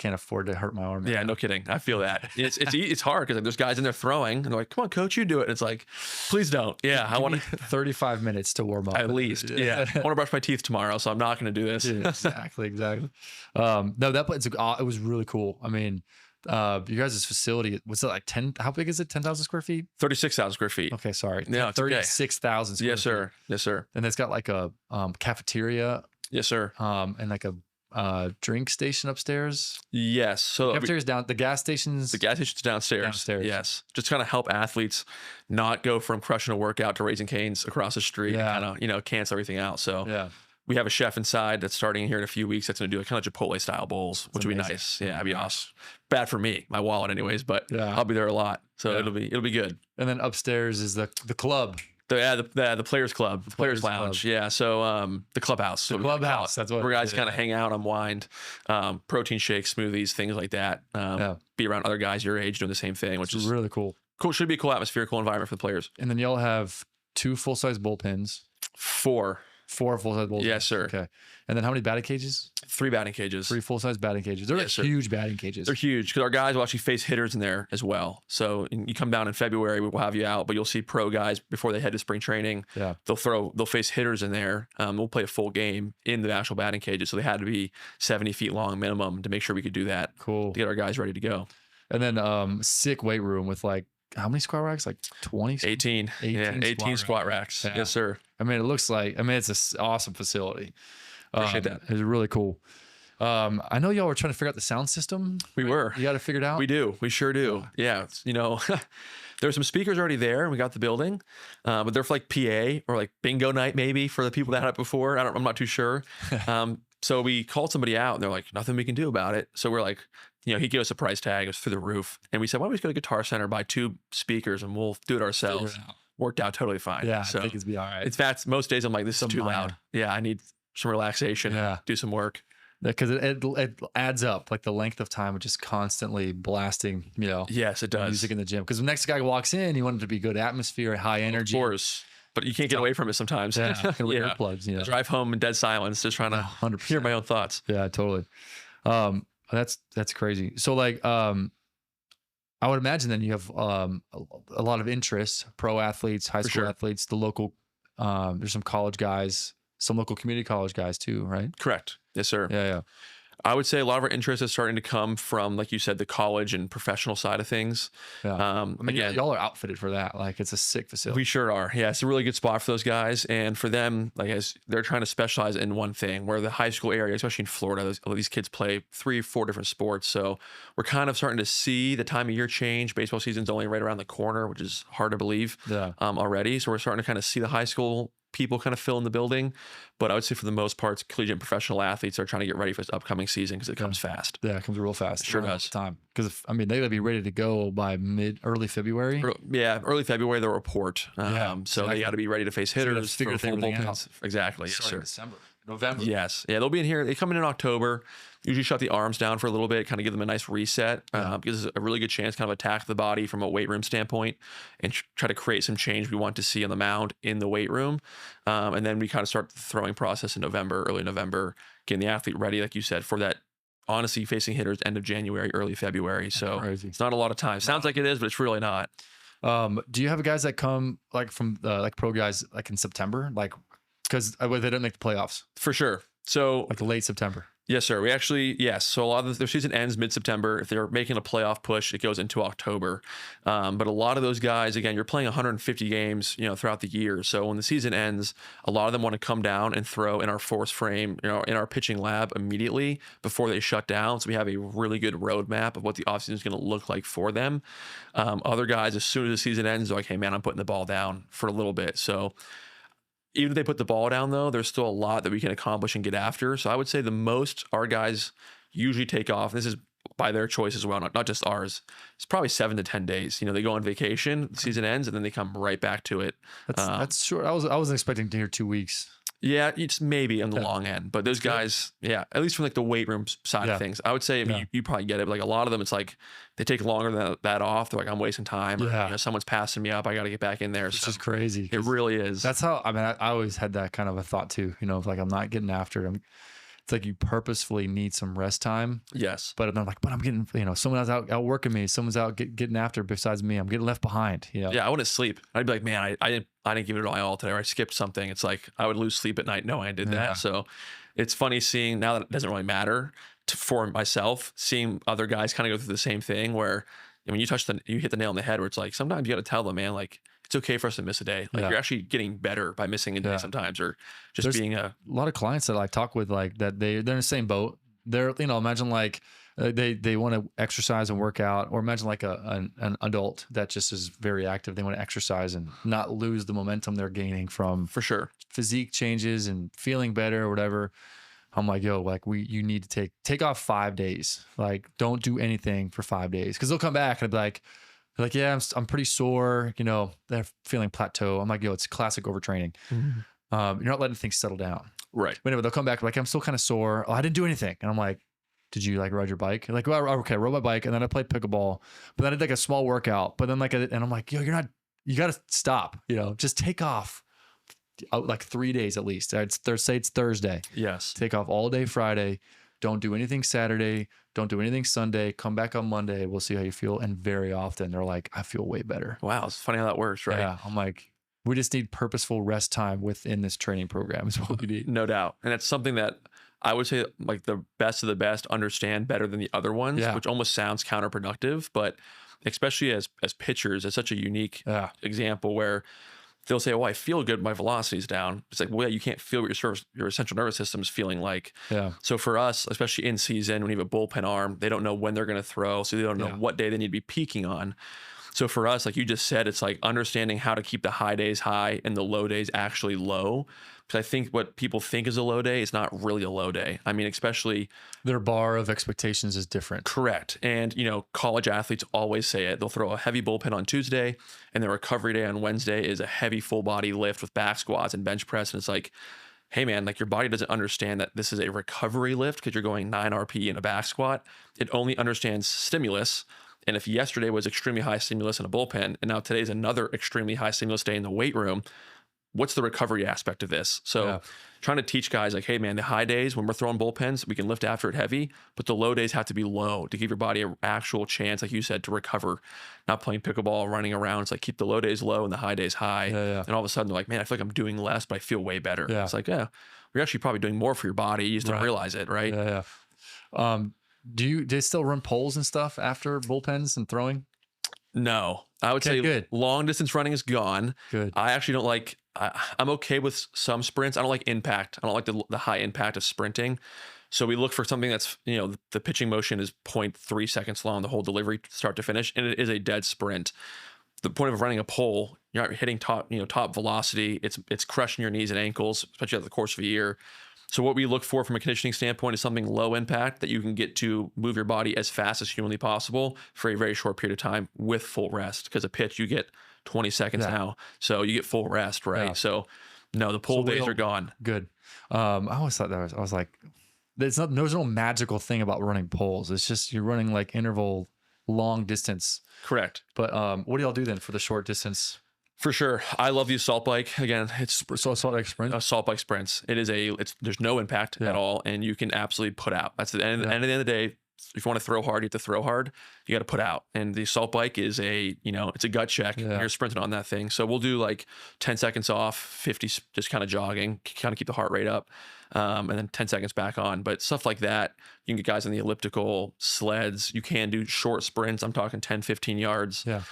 S1: afford to hurt my arm.
S2: Yeah, no kidding. I feel that. It's hard because there's guys in there throwing and they're like, come on, coach, you do it. And it's like, please don't. Yeah. I want
S1: 35 minutes to warm up.
S2: At least. Yeah. I want to brush my teeth tomorrow, so I'm not going to do this.
S1: Yeah, exactly. No, it was really cool. I mean, you guys' facility, was it like 10? How big is it? 10,000 square feet?
S2: 36,000 square feet.
S1: Okay, sorry.
S2: No,
S1: 36,000 square
S2: Yes, sir.
S1: feet.
S2: Yes, sir.
S1: And it's got like a cafeteria.
S2: Yes, sir.
S1: And like a drink station upstairs.
S2: Yes. So
S1: cafeteria's down. The gas station's
S2: downstairs. Yes. Just kind of help athletes not go from crushing a workout to Raising Cane's across the street.
S1: Yeah.
S2: And kind of, cancel everything out. So
S1: yeah.
S2: We have a chef inside that's starting here in a few weeks. That's going to do kind of Chipotle style bowls, which would be nice. Yeah, it'd be awesome. Bad for me, my wallet, anyways. But yeah. I'll be there a lot, so it'll be good.
S1: And then upstairs is the club.
S2: The players club, the players lounge. Club. Yeah, so the clubhouse.
S1: The clubhouse. That's what
S2: where guys kind of hang out, unwind, protein shakes, smoothies, things like that. Be around other guys your age doing the same thing, which is
S1: really cool.
S2: Cool. Should be a cool atmosphere, cool environment for the players.
S1: And then y'all have 2 full-size bullpens.
S2: 4
S1: full-size bullpens.
S2: Yes, sir.
S1: Okay. And then how many batting cages?
S2: 3 batting cages.
S1: 3 full-size batting cages. They're huge batting cages.
S2: They're huge because our guys will actually face hitters in there as well. So you come down in February, we'll have you out, but you'll see pro guys before they head to spring training.
S1: Yeah.
S2: They'll face hitters in there. We'll play a full game in the actual batting cages. So they had to be 70 feet long minimum to make sure we could do that.
S1: Cool.
S2: To get our guys ready to go.
S1: And then sick weight room with like, how many squat racks? Like 20?
S2: 18. 18 squat racks. Yeah. Yes, sir.
S1: It's an awesome facility.
S2: Appreciate that.
S1: It's really cool. I know y'all were trying to figure out the sound system.
S2: We were.
S1: You got to figure it out?
S2: We do. We sure do. Yeah. There's some speakers already there, and we got the building, but they're for like PA or like bingo night maybe for the people that had it before. I'm not too sure. So we called somebody out, and they're like, nothing we can do about it. So we're like, he gave us a price tag. It was through the roof. And we said, why don't we just go to Guitar Center, buy 2 speakers, and we'll do it ourselves. Worked out totally fine.
S1: Yeah, so I think it's be all right.
S2: In fact, most days I'm like, this is too loud. Yeah, I need some relaxation. Yeah. Do some work.
S1: Because it adds up, like the length of time of just constantly blasting,
S2: Yes, it does.
S1: Music in the gym. Because the next guy walks in, you want it to be good atmosphere, high energy.
S2: Of course. But you can't get away from it sometimes.
S1: Yeah, earplugs.
S2: Drive home in dead silence, just trying to 100%. Hear my own thoughts.
S1: Yeah, totally. That's crazy. So like, I would imagine then you have a lot of interest, pro athletes, high school athletes, the local. There's some college guys, some local community college guys too, right?
S2: Correct. Yes, sir.
S1: Yeah.
S2: I would say a lot of our interest is starting to come from, like you said, the college and professional side of things.
S1: Yeah. Again, y'all are outfitted for that. Like, it's a sick facility.
S2: We sure are. Yeah, it's a really good spot for those guys. And for them, like, as they're trying to specialize in one thing, where the high school area, especially in Florida, these kids play 3 or 4 different sports. So we're kind of starting to see the time of year change. Baseball season's only right around the corner, which is hard to believe already. So we're starting to kind of see the high school people kind of fill in the building, but I would say for the most part, collegiate and professional athletes are trying to get ready for this upcoming season because it comes fast.
S1: Yeah, it comes real fast.
S2: It sure does.
S1: Time because they gotta be ready to go by early February.
S2: Early February they'll report. So they got to be ready to face hitters.
S1: Figure everything out.
S2: Exactly. Yes, sir.
S1: December, November.
S2: Yes. Yeah, they'll be in here. They come in October. Usually shut the arms down for a little bit, kind of give them a nice reset. Gives us a really good chance, kind of attack the body from a weight room standpoint and try to create some change we want to see on the mound in the weight room. And then we kind of start the throwing process in November, early November, getting the athlete ready, like you said, for that honestly facing hitters end of January, early February. So it's not a lot of time. Sounds like it is, but it's really not.
S1: Do you have guys that come like from like pro guys like in September? Like, because they don't make the playoffs.
S2: For sure. So
S1: like late September.
S2: Yes, sir. We actually, yes. So a lot of their season ends mid-September. If they're making a playoff push, it goes into October. But a lot of those guys, again, you're playing 150 games, throughout the year. So when the season ends, a lot of them want to come down and throw in our force frame, in our pitching lab immediately before they shut down. So we have a really good roadmap of what the offseason is going to look like for them. Other guys, as soon as the season ends, they're like, hey, man, I'm putting the ball down for a little bit. So even if they put the ball down, though, there's still a lot that we can accomplish and get after. So I would say the most our guys usually take off, and this is by their choice as well, not just ours, it's probably 7 to 10 days. They go on vacation, the season ends, and then they come right back to it.
S1: That's short. I wasn't expecting to hear 2 weeks.
S2: Yeah, it's maybe on the long end, but those guys, at least from like the weight room side of things, I would say, you probably get it. But like a lot of them, it's like they take longer than that off. They're like, I'm wasting time. Or, someone's passing me up. I got to get back in there.
S1: Which is crazy.
S2: It really is.
S1: That's how, I always had that kind of a thought too, of like, I'm not getting after it. It's like you purposefully need some rest time.
S2: Yes.
S1: But I'm like, but I'm getting, someone else out working me. Someone's out getting after besides me. I'm getting left behind.
S2: Yeah, I want to sleep. I'd be like, man, I didn't give it my all today, or I skipped something. It's like I would lose sleep at night knowing I did that. So it's funny seeing now that it doesn't really matter for myself, seeing other guys kind of go through the same thing where when you hit the nail on the head, where it's like sometimes you got to tell them, man, like it's okay for us to miss a day. Like you're actually getting better by missing a day sometimes, or just There's being a
S1: lot of clients that I talk with, like that they're in the same boat. They're, imagine like they want to exercise and work out, or imagine like an adult that just is very active. They want to exercise and not lose the momentum they're gaining from
S2: for sure
S1: physique changes and feeling better or whatever. I'm like, yo, like you need to take off 5 days. Like don't do anything for 5 days. Cause they'll come back and be like, yeah, I'm pretty sore. They're feeling plateau. I'm like, yo, it's classic overtraining. You're not letting things settle down.
S2: Right.
S1: But anyway, they'll come back like, I'm still kind of sore. Oh, I didn't do anything. And I'm like, did you like ride your bike? Like, well, okay, I rode my bike and then I played pickleball, but then I did like a small workout, but then and I'm like, yo, you got to stop, just take off like 3 days at least. Say it's Thursday.
S2: Yes.
S1: Take off all day Friday. Don't do anything Saturday. Don't do anything Sunday. Come back on Monday. We'll see how you feel. And very often they're like, I feel way better.
S2: Wow. It's funny how that works, right?
S1: Yeah. I'm like, we just need purposeful rest time within this training program is what we need.
S2: No doubt. And it's something that I would say like the best of the best understand better than the other ones, which almost sounds counterproductive, but especially as pitchers, it's such a unique example where they'll say, oh, I feel good. My velocity's down. It's like, well, you can't feel what your central nervous system is feeling like.
S1: Yeah.
S2: So for us, especially in season, when you have a bullpen arm, they don't know when they're going to throw. So they don't know what day they need to be peaking on. So for us, like you just said, it's like understanding how to keep the high days high and the low days actually low. Because I think what people think is a low day is not really a low day. I mean, especially
S1: their bar of expectations is different.
S2: Correct. And, college athletes always say it. They'll throw a heavy bullpen on Tuesday and their recovery day on Wednesday is a heavy full body lift with back squats and bench press. And it's like, hey man, like your body doesn't understand that this is a recovery lift because you're going 9 RP in a back squat. It only understands stimulus. And if yesterday was extremely high stimulus in a bullpen, and now today's another extremely high stimulus day in the weight room, what's the recovery aspect of this? So trying to teach guys like, hey man, the high days when we're throwing bullpens, we can lift after it heavy, but the low days have to be low to give your body an actual chance, like you said, to recover. Not playing pickleball, running around. It's like keep the low days low and the high days high. And all of a sudden they're like, man, I feel like I'm doing less, but I feel way better. It's like, you're actually probably doing more for your body. You just don't realize it, right?
S1: Do they still run poles and stuff after bullpens and throwing?
S2: No, I would say long distance running is gone.
S1: Good.
S2: I actually don't like, I'm okay with some sprints. I don't like impact. I don't like the high impact of sprinting. So we look for something that's, the pitching motion is 0.3 seconds long, the whole delivery start to finish. And it is a dead sprint. The point of running a pole, you're not hitting top velocity. It's crushing your knees and ankles, especially over the course of a year. So what we look for from a conditioning standpoint is something low impact that you can get to move your body as fast as humanly possible for a very short period of time with full rest. Because a pitch, you get 20 seconds now. So you get full rest, right? Yeah. So no, the pull days are gone.
S1: Good. I always thought I was like, there's no magical thing about running poles. It's just you're running like interval long distance.
S2: Correct.
S1: But what do y'all do then for the short distance?
S2: For sure. I love the assault bike. Again, it's
S1: assault bike sprint.
S2: Assault bike sprints. There's no impact at all, and you can absolutely put out. That's the end. At the end of the day, if you want to throw hard, you have to throw hard. You got to put out. And the assault bike is it's a gut check. Yeah. You're sprinting on that thing. So we'll do like 10 seconds off, 50, just kind of jogging, kind of keep the heart rate up. And then 10 seconds back on. But stuff like that, you can get guys on the elliptical, sleds. You can do short sprints. I'm talking 10, 15 yards.
S1: Yeah.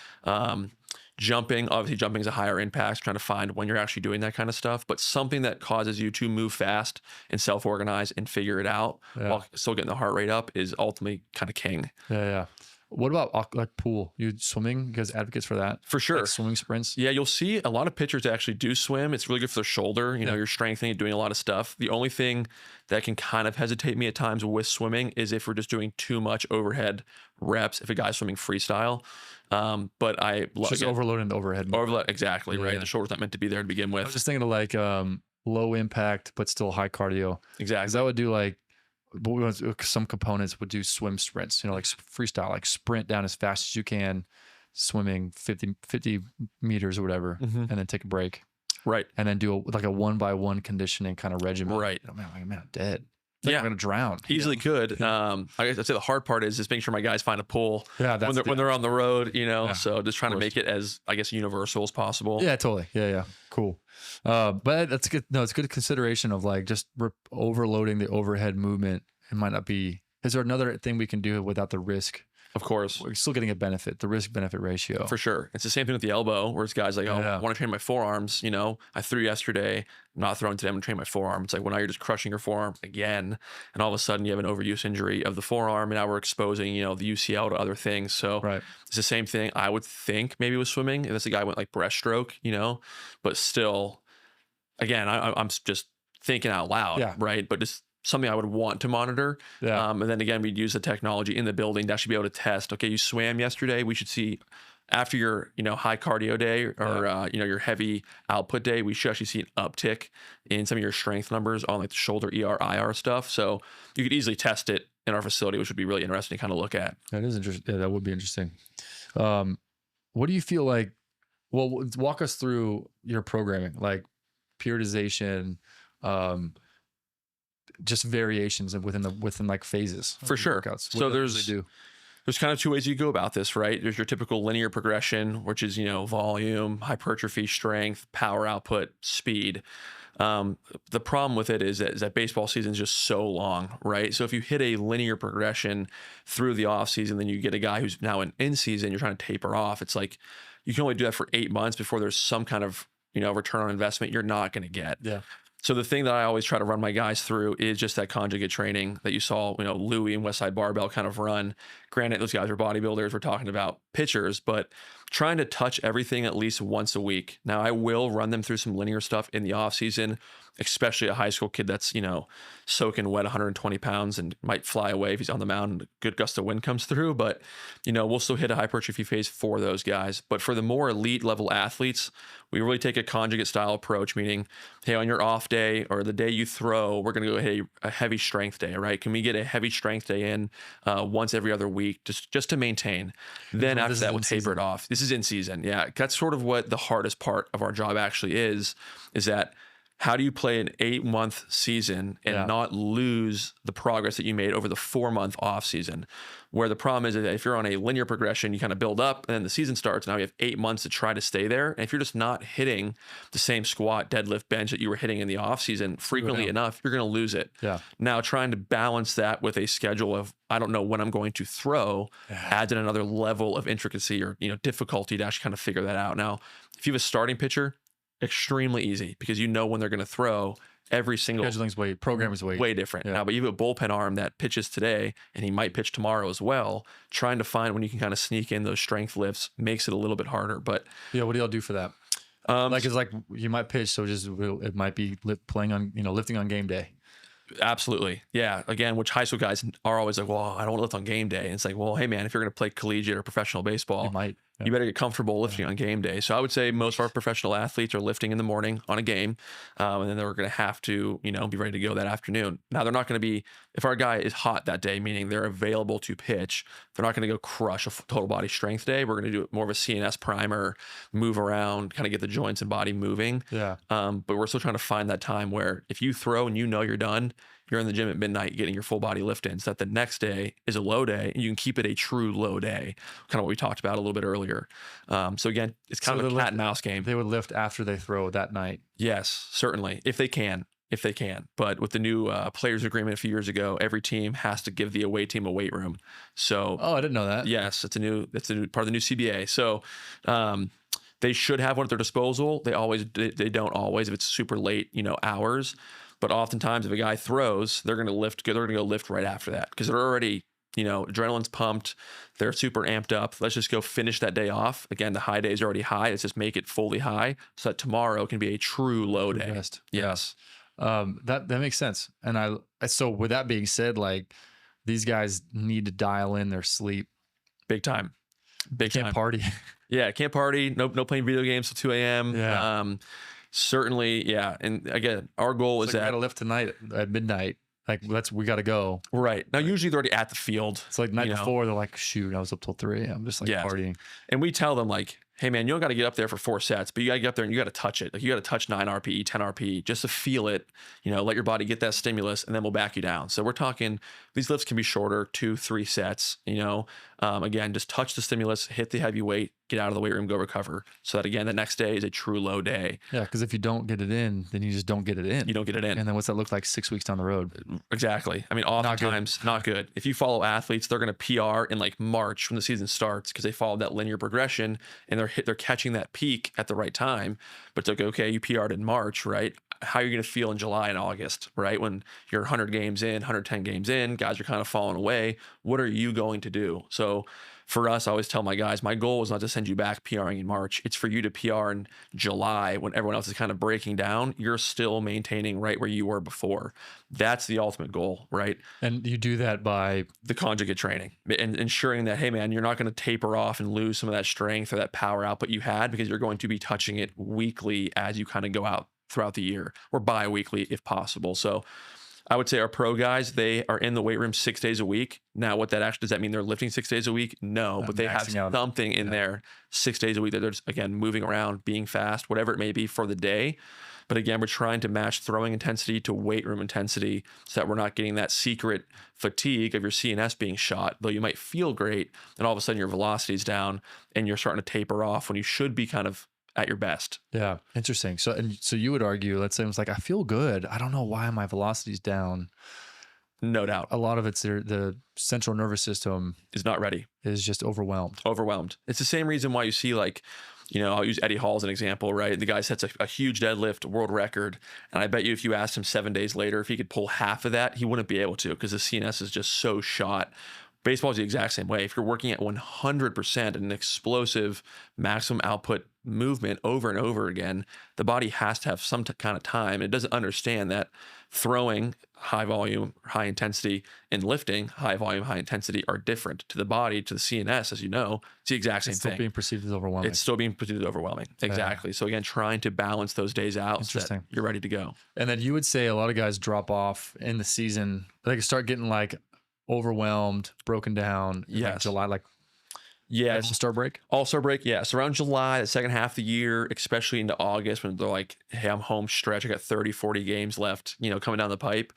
S2: Jumping, obviously jumping is a higher impact, trying to find when you're actually doing that kind of stuff, but something that causes you to move fast and self-organize and figure it out while still getting the heart rate up is ultimately kind of king.
S1: Yeah. What about like pool? You swimming? You guys advocates for that?
S2: For sure.
S1: Like swimming sprints?
S2: Yeah, you'll see a lot of pitchers that actually do swim. It's really good for their shoulder. You're strengthening, doing a lot of stuff. The only thing that can kind of hesitate me at times with swimming is if we're just doing too much overhead reps, if a guy's swimming freestyle. But I love
S1: just overloading the overhead.
S2: Overload, exactly, right? Yeah. The shoulder's not meant to be there to begin with.
S1: I was just thinking of like low impact, but still high cardio.
S2: Exactly.
S1: Because that would do like, some components would do swim sprints, like freestyle, like sprint down as fast as you can, swimming 50 meters or whatever, and then take a break.
S2: Right.
S1: And then do like a 1-by-1 conditioning kind of regimen.
S2: Right.
S1: Man, I'm dead. I'm going to drown.
S2: Easily could. I guess I'd say the hard part is just making sure my guys find a pool when they're on the road, so just trying to make it as, I guess, universal as possible.
S1: Yeah, totally. Yeah. Cool. But that's good. No, it's good consideration of like just overloading the overhead movement. It might not be, is there another thing we can do without the risk?
S2: Of course.
S1: We're still getting a benefit, the risk benefit ratio.
S2: For sure. It's the same thing with the elbow, where it's guys like, I want to train my forearms. I threw yesterday, I'm not throwing today, I'm going to train my forearm. It's like, well, now you're just crushing your forearm again. And all of a sudden you have an overuse injury of the forearm. And now we're exposing, the UCL to other things. So it's the same thing, I would think, maybe with swimming. If this guy went like breaststroke, but still, again, I'm just thinking out loud, right? But just something I would want to monitor. And then again, we'd use the technology in the building to actually be able to test, okay, you swam yesterday. We should see after your, high cardio day or, your heavy output day, we should actually see an uptick in some of your strength numbers on like the shoulder IR stuff. So you could easily test it in our facility, which would be really interesting to kind of look at.
S1: That is interesting. Yeah, that would be interesting. What do you feel like, well, walk us through your programming, like periodization, just variations within like phases.
S2: For sure.
S1: Workouts.
S2: So there's kind of two ways you go about this, right? There's your typical linear progression, which is, volume, hypertrophy, strength, power output, speed. The problem with it is that baseball season is just so long, right? So if you hit a linear progression through the off season, then you get a guy who's now in season, you're trying to taper off. It's like, you can only do that for 8 months before there's some kind of, return on investment you're not going to get.
S1: Yeah.
S2: So the thing that I always try to run my guys through is just that conjugate training that you saw, Louie and Westside Barbell kind of run. Granted, those guys are bodybuilders. We're talking about pitchers, but trying to touch everything at least once a week. Now, I will run them through some linear stuff in the off season, especially a high school kid that's, soaking wet 120 pounds and might fly away if he's on the mound and a good gust of wind comes through. But, we'll still hit a hypertrophy phase for those guys. But for the more elite level athletes, we really take a conjugate style approach, meaning, hey, on your off day or the day you throw, we're going to go hit a heavy strength day, right? Can we get a heavy strength day in once every other week just to maintain? Then after that, we'll taper it off. This is in season. Yeah. That's sort of what the hardest part of our job actually is that how do you play an 8-month season and not lose the progress that you made over the 4-month off season? Where the problem is that if you're on a linear progression, you kind of build up and then the season starts. Now you have 8 months to try to stay there. And if you're just not hitting the same squat, deadlift, bench that you were hitting in the off season frequently enough, you're going to lose it.
S1: Yeah.
S2: Now trying to balance that with a schedule of, I don't know when I'm going to throw, adds in another level of intricacy or, difficulty to actually kind of figure that out. Now, if you have a starting pitcher, extremely easy because when they're going to throw. Every single
S1: program is way
S2: different. Now, but you have a bullpen arm that pitches today and he might pitch tomorrow as well. Trying to find when you can kind of sneak in those strength lifts makes it a little bit harder. But
S1: what do y'all do for that? It's like you might pitch, so it might be playing on lifting on game day.
S2: Absolutely. Yeah. Again, which high school guys are always like, well, I don't want to lift on game day. And it's like, well, hey man, if you're going to play collegiate or professional baseball, you better get comfortable lifting on game day. So I would say most of our professional athletes are lifting in the morning on a game, and then they're going to have to, be ready to go that afternoon. Now they're not going to be, if our guy is hot that day, meaning they're available to pitch, they're not going to go crush a total body strength day. We're going to do more of a CNS primer, move around, kind of get the joints and body moving.
S1: Yeah.
S2: But we're still trying to find that time where if you throw and you're done, you're in the gym at midnight getting your full body lift in, so that the next day is a low day and you can keep it a true low day, kind of what we talked about a little bit earlier. So again, it's kind of a cat and mouse game.
S1: They would lift after they throw that night.
S2: Yes, certainly, if they can. But with the new players agreement a few years ago, every team has to give the away team a weight room. So
S1: I didn't know that.
S2: Yes, it's a new part of the new CBA. So they should have one at their disposal. They don't always if it's super late, hours. But oftentimes, if a guy throws, they're going to lift. They're going to go lift right after that because they're already, adrenaline's pumped. They're super amped up. Let's just go finish that day off. Again, the high day is already high. Let's just make it fully high so that tomorrow can be a true low day.
S1: Best.
S2: Yes,
S1: that makes sense. And so with that being said, like these guys need to dial in their sleep
S2: big time.
S1: Can't party.
S2: Yeah, can't party. No playing video games till 2 a.m.
S1: Yeah.
S2: Certainly, yeah. And again, our goal is
S1: that
S2: that
S1: we got to lift tonight at midnight. Like we got to go.
S2: Right. Now, usually they're already at the field.
S1: It's like night before, they're like, shoot, I was up till 3 a.m. just like partying.
S2: And we tell them like, hey man, you don't got to get up there for 4 sets, but you got to get up there and you got to touch it. Like you got to touch 9 RPE, 10 RPE just to feel it, let your body get that stimulus and then we'll back you down. So we're talking, these lifts can be shorter, 2-3 sets, again, just touch the stimulus, hit the heavy weight, get out of the weight room, go recover. So that again, the next day is a true low day.
S1: Yeah. Cause if you don't get it in, then you just don't get it in.
S2: You don't get it in.
S1: And then what's that look like 6 weeks down the road?
S2: Exactly. I mean, oftentimes not good. If you follow athletes, they're going to PR in like March when the season starts because they followed that linear progression and they're catching that peak at the right time. But it's like, okay, you PR'd in March, right? How are you going to feel in July and August, right? When you're 100 games in, 110 games in, guys are kind of falling away. What are you going to do? So for us, I always tell my guys, my goal is not to send you back PRing in March. It's for you to PR in July when everyone else is kind of breaking down. You're still maintaining right where you were before. That's the ultimate goal, right?
S1: And you do that by
S2: the conjugate training and ensuring that, hey man, you're not going to taper off and lose some of that strength or that power output you had because you're going to be touching it weekly as you kind of go out throughout the year or bi-weekly if possible. So I would say our pro guys, they are in the weight room 6 days a week. Now, what that actually, does that mean they're lifting 6 days a week? No, but they have something in there 6 days a week that they're just, again, moving around, being fast, whatever it may be for the day. But again, we're trying to match throwing intensity to weight room intensity so that we're not getting that secret fatigue of your CNS being shot, though you might feel great and all of a sudden your velocity is down and you're starting to taper off when you should be kind of at your best.
S1: Yeah. Interesting. So you would argue, let's say it was like, I feel good. I don't know why my velocity's down.
S2: No doubt.
S1: A lot of it's the central nervous system
S2: is not ready.
S1: Is just overwhelmed.
S2: It's the same reason why you see like, I'll use Eddie Hall as an example, right? The guy sets a huge deadlift world record. And I bet you if you asked him 7 days later, if he could pull half of that, he wouldn't be able to because the CNS is just so shot. Baseball is the exact same way. If you're working at 100% an explosive maximum output movement over and over again, the body has to have some kind of time. It doesn't understand that throwing high volume, high intensity and lifting high volume, high intensity are different to the body, to the CNS, as you know. It's the exact same thing. It's
S1: still being perceived as overwhelming.
S2: It's still being perceived as overwhelming. Exactly. So again, trying to balance those days out so that you're ready to go.
S1: And then you would say a lot of guys drop off in the season. They start getting like overwhelmed, broken down.
S2: Yes.
S1: July, All-Star break?
S2: All-Star break, yes. Around July, the second half of the year, especially into August, when they're like, hey, I'm home stretch. I got 30, 40 games left, coming down the pipe,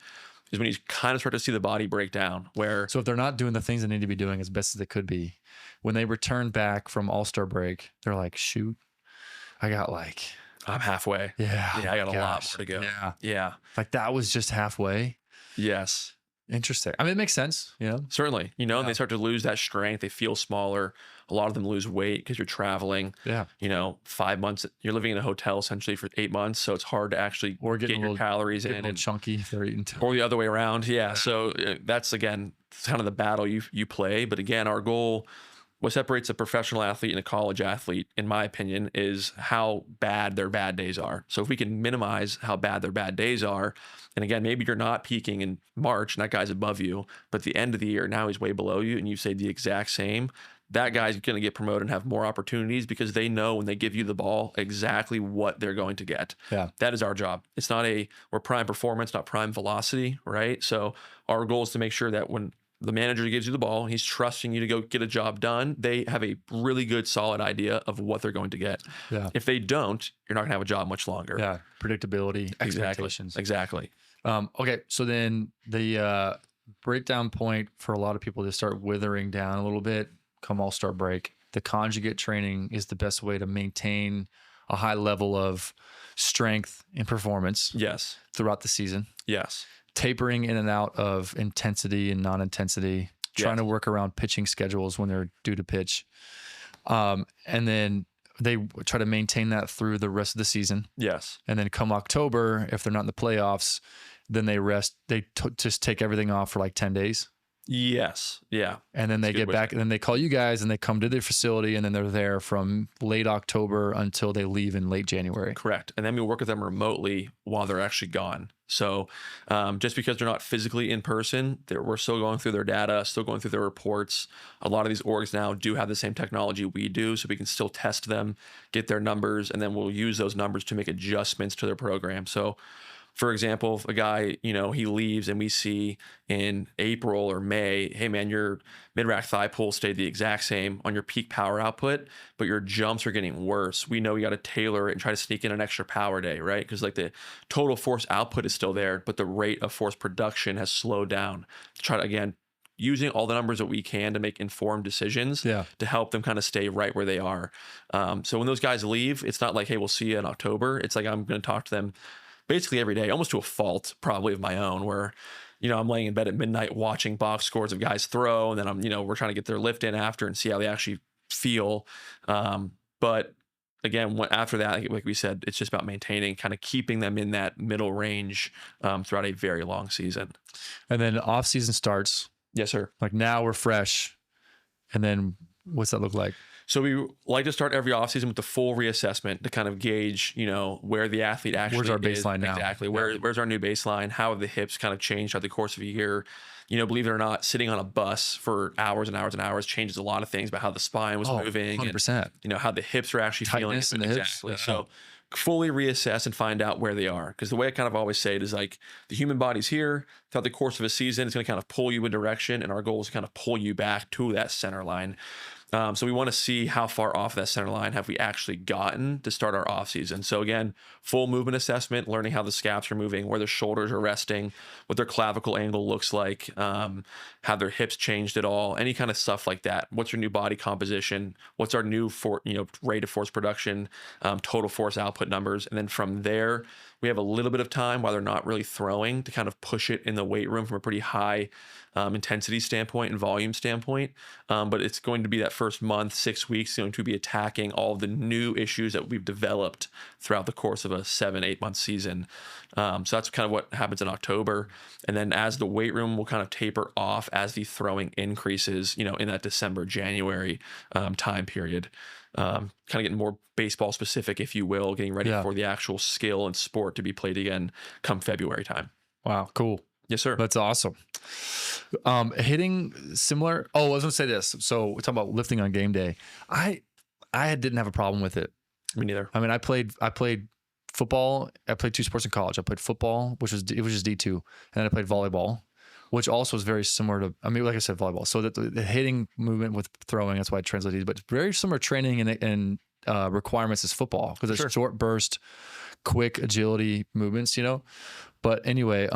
S2: is when you kind of start to see the body break down. So
S1: if they're not doing the things they need to be doing as best as they could be, when they return back from All-Star break, they're like, shoot, I'm
S2: halfway.
S1: Yeah.
S2: I got a lot more to go. Yeah.
S1: Like that was just halfway.
S2: Yes.
S1: Interesting. I mean, it makes sense,
S2: Certainly, and they start to lose that strength. They feel smaller. A lot of them lose weight because you're traveling.
S1: Yeah.
S2: 5 months, you're living in a hotel essentially for 8 months. So it's hard to actually get your calories in.
S1: And chunky if they're eating too.
S2: Or the other way around. Yeah. So that's, again, kind of the battle you play. But again, our goal, what separates a professional athlete and a college athlete, in my opinion, is how bad their bad days are. So if we can minimize how bad their bad days are, and again, maybe you're not peaking in March and that guy's above you, but at the end of the year, now he's way below you and you say the exact same, that guy's going to get promoted and have more opportunities because they know when they give you the ball exactly what they're going to get.
S1: Yeah.
S2: That is our job. It's not we're prime performance, not prime velocity, right? So our goal is to make sure that when the manager gives you the ball, he's trusting you to go get a job done, they have a really good, solid idea of what they're going to get.
S1: Yeah.
S2: If they don't, you're not going to have a job much longer.
S1: Yeah. Predictability, expectations.
S2: Exactly.
S1: Okay. So then the breakdown point for a lot of people to start withering down a little bit come All-Star break, the conjugate training is the best way to maintain a high level of strength and performance.
S2: Yes.
S1: Throughout the season.
S2: Yes.
S1: Tapering in and out of intensity and non-intensity, trying to work around pitching schedules when they're due to pitch. And then they try to maintain that through the rest of the season.
S2: Yes.
S1: And then come October, if they're not in the playoffs, then they rest. They just take everything off for like 10 days.
S2: Yes. Yeah.
S1: And then they get back and then they call you guys and they come to their facility and then they're there from late October until they leave in late January.
S2: Correct. And then we work with them remotely while they're actually gone. So just because they're not physically in person, we're still going through their data, still going through their reports. A lot of these orgs now do have the same technology we do, so we can still test them, get their numbers, and then we'll use those numbers to make adjustments to their program. So for example, if a guy, he leaves and we see in April or May, hey man, your mid-rack thigh pull stayed the exact same on your peak power output, but your jumps are getting worse. We know you got to tailor it and try to sneak in an extra power day, right? Because like the total force output is still there, but the rate of force production has slowed down. Try to, again, using all the numbers that we can to make informed decisions to help them kind of stay right where they are. So when those guys leave, it's not like, hey, we'll see you in October. It's like, I'm going to talk to them basically every day, almost to a fault probably of my own, where, I'm laying in bed at midnight watching box scores of guys throw, and then we're trying to get their lift in after and see how they actually feel. But again, after that, like we said, it's just about maintaining, kind of keeping them in that middle range throughout a very long season.
S1: And then off season starts.
S2: Yes, sir.
S1: Like now we're fresh. And then what's that look like?
S2: So we like to start every offseason with the full reassessment to kind of gauge, where the athlete actually is.
S1: Where's our baseline now?
S2: Exactly. Where's our new baseline? How have the hips kind of changed throughout the course of a year? Believe it or not, sitting on a bus for hours and hours and hours changes a lot of things about how the spine was moving
S1: 100%.
S2: And, how the hips are actually
S1: Tightness
S2: feeling.
S1: In the
S2: exactly.
S1: hips.
S2: So fully reassess and find out where they are. Because the way I kind of always say it is like the human body's here throughout the course of a season. It's going to kind of pull you in direction, and our goal is to kind of pull you back to that center line. So we want to see how far off that center line have we actually gotten to start our off season. So again, full movement assessment, learning how the scaps are moving, where their shoulders are resting, what their clavicle angle looks like, how their hips changed at all, any kind of stuff like that. What's your new body composition? What's our new rate of force production, total force output numbers, and then from there we have a little bit of time while they're not really throwing to kind of push it in the weight room from a pretty high intensity standpoint and volume standpoint. But it's going to be that first month, 6 weeks, going to be attacking all of the new issues that we've developed throughout the course of a 7-8 month season. So that's kind of what happens in October. And then as the weight room will kind of taper off as the throwing increases, in that December, January time period. Kind of getting more baseball specific, if you will, getting ready for the actual skill and sport to be played again come February time.
S1: Wow. Cool.
S2: Yes, sir.
S1: That's awesome. Hitting similar. Oh, I was going to say this. So we're talking about lifting on game day. I didn't have a problem with it.
S2: Me neither.
S1: I mean, I played football. I played 2 sports in college. I played football, it was just D2. And then I played volleyball, which also is very similar to, like I said, volleyball. So that the hitting movement with throwing, that's why I translated, but very similar training and requirements as football, because it's short burst, quick agility movements, But anyway,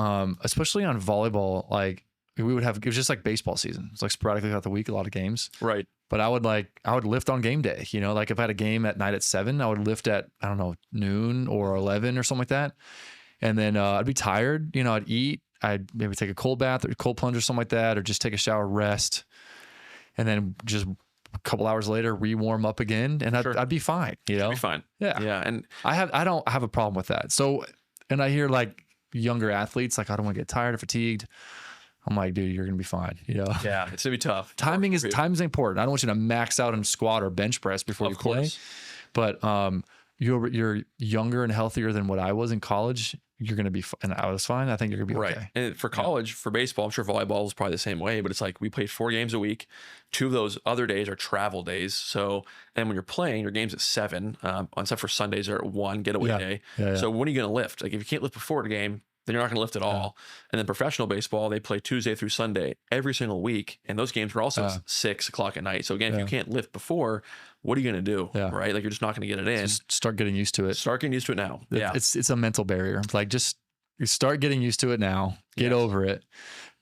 S1: especially on volleyball, like it was just like baseball season. It's like sporadically throughout the week, a lot of games.
S2: Right.
S1: But I would lift on game day, like if I had a game at night at 7, I would lift at, I don't know, noon or 11 or something like that. And then I'd be tired, I'd eat, I'd maybe take a cold bath or cold plunge or something like that, or just take a shower, rest. And then just a couple hours later, re-warm up again, and I'd be fine,
S2: Be fine.
S1: Yeah.
S2: Yeah. And
S1: I don't have a problem with that. So, and I hear like younger athletes, like, I don't want to get tired or fatigued. I'm like, dude, you're going to be fine.
S2: Yeah, it's going to be tough.
S1: Time's important. I don't want you to max out and squat or bench press before you play. But you're younger and healthier than what I was in college. you're going to be, and I was fine. I think you're going to be okay.
S2: And for college, for baseball, I'm sure volleyball is probably the same way, but it's like we play 4 games a week. 2 of those other days are travel days. So, and when you're playing, your game's at 7, except for Sundays are at 1, getaway day. So when are you going to lift? Like if you can't lift before the game, then you're not going to lift at all. And then professional baseball, they play Tuesday through Sunday every single week. And those games are also 6 o'clock at night. So again, if you can't lift before, what are you going to do? Right? Like you're just not going to get it in.
S1: Just start getting used to it.
S2: Start getting used to it now.
S1: It's a mental barrier. Like just you start getting used to it now, get over it.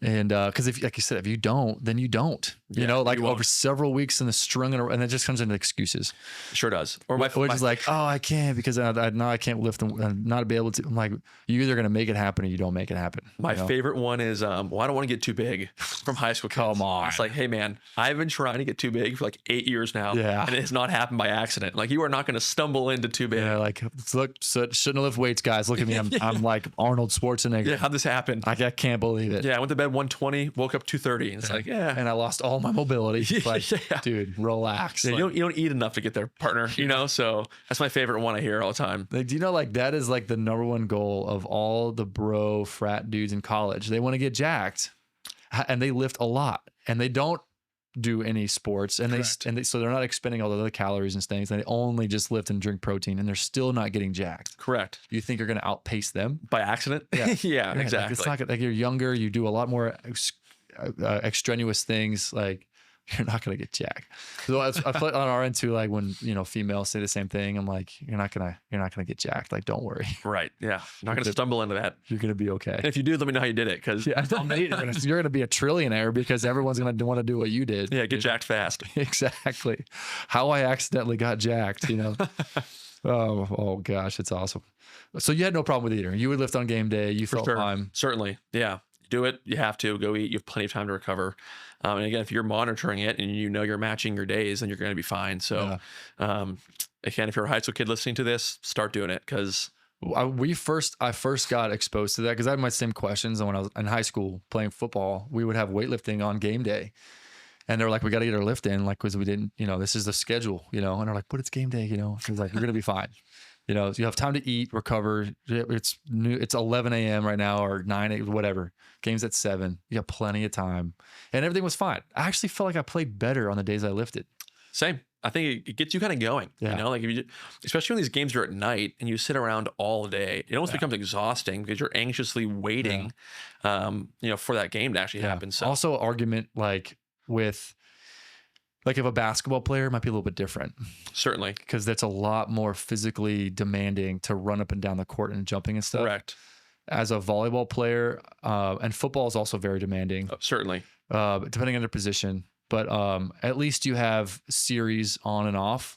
S1: And because if, like you said, if you don't, then you don't. You know, like over several weeks in the string, and it just comes into excuses.
S2: Sure does. Or
S1: which is like, oh, I can't because now I can't lift and not be able to. I'm like, you're either going to make it happen or you don't make it happen.
S2: My favorite one is, well, I don't want to get too big from high school kids.
S1: Come on.
S2: It's like, hey man, I've been trying to get too big for like 8 years now.
S1: Yeah.
S2: And it has not happened by accident. Like you are not going to stumble into too big.
S1: Yeah. Like, look, shouldn't have lifted weights, guys. Look at me. I'm like Arnold Schwarzenegger.
S2: Yeah. How'd this happen?
S1: I can't believe it.
S2: Yeah. I went to bed 120, woke up 230. And it's like,
S1: and I lost all my mobility. Like, dude, relax.
S2: Yeah,
S1: like,
S2: you don't eat enough to get there, partner. You know, so that's my favorite one I hear all the time.
S1: Like, do you know, like that is like the #1 goal of all the bro frat dudes in college. They want to get jacked, and they lift a lot, and they don't do any sports, and so they're not expending all the other calories and things. And they only just lift and drink protein, and they're still not getting jacked.
S2: Correct.
S1: You think you're going to outpace them
S2: by accident?
S1: Yeah,
S2: yeah, exactly.
S1: Like it's not like you're younger. You do a lot more extraneous things. Like you're not gonna get jacked. So I put on our end too. Like when females say the same thing, I'm like, you're not gonna get jacked. Like don't worry.
S2: Right. Yeah. Not gonna stumble into that.
S1: You're gonna be okay.
S2: And if you do, let me know how you did it, because
S1: you're gonna be a trillionaire because everyone's gonna want to do what you did.
S2: Yeah. Get jacked fast.
S1: Exactly. How I accidentally got jacked. Oh gosh, it's awesome. So you had no problem with eating. You would lift on game day. You felt fine.
S2: Certainly. Yeah. Do it. You have to go eat. You have plenty of time to recover. And again, if you're monitoring it and you're matching your days, then you're going to be fine. So, again, if you're a high school kid listening to this, start doing it, because
S1: I first got exposed to that because I had my same questions. And when I was in high school playing football, we would have weightlifting on game day, and they're like, "We got to get our lift in," like because we didn't, this is the schedule, and they're like, "But it's game day," It's like you're going to be fine. You have time to eat, recover. It's 11 a.m. right now, or 9 a.m., whatever. Game's at 7. You got plenty of time, and everything was fine. I actually felt like I played better on the days I lifted.
S2: Same. I think it gets you kind of going. Like if you, especially when these games are at night and you sit around all day, it almost becomes exhausting because you're anxiously waiting, for that game to actually happen. So
S1: also argument with. Like if a basketball player might be a little bit different.
S2: Certainly.
S1: Because that's a lot more physically demanding to run up and down the court and jumping and stuff.
S2: Correct.
S1: As a volleyball player, and football is also very demanding.
S2: Oh, certainly.
S1: Depending on their position. But at least you have series on and off,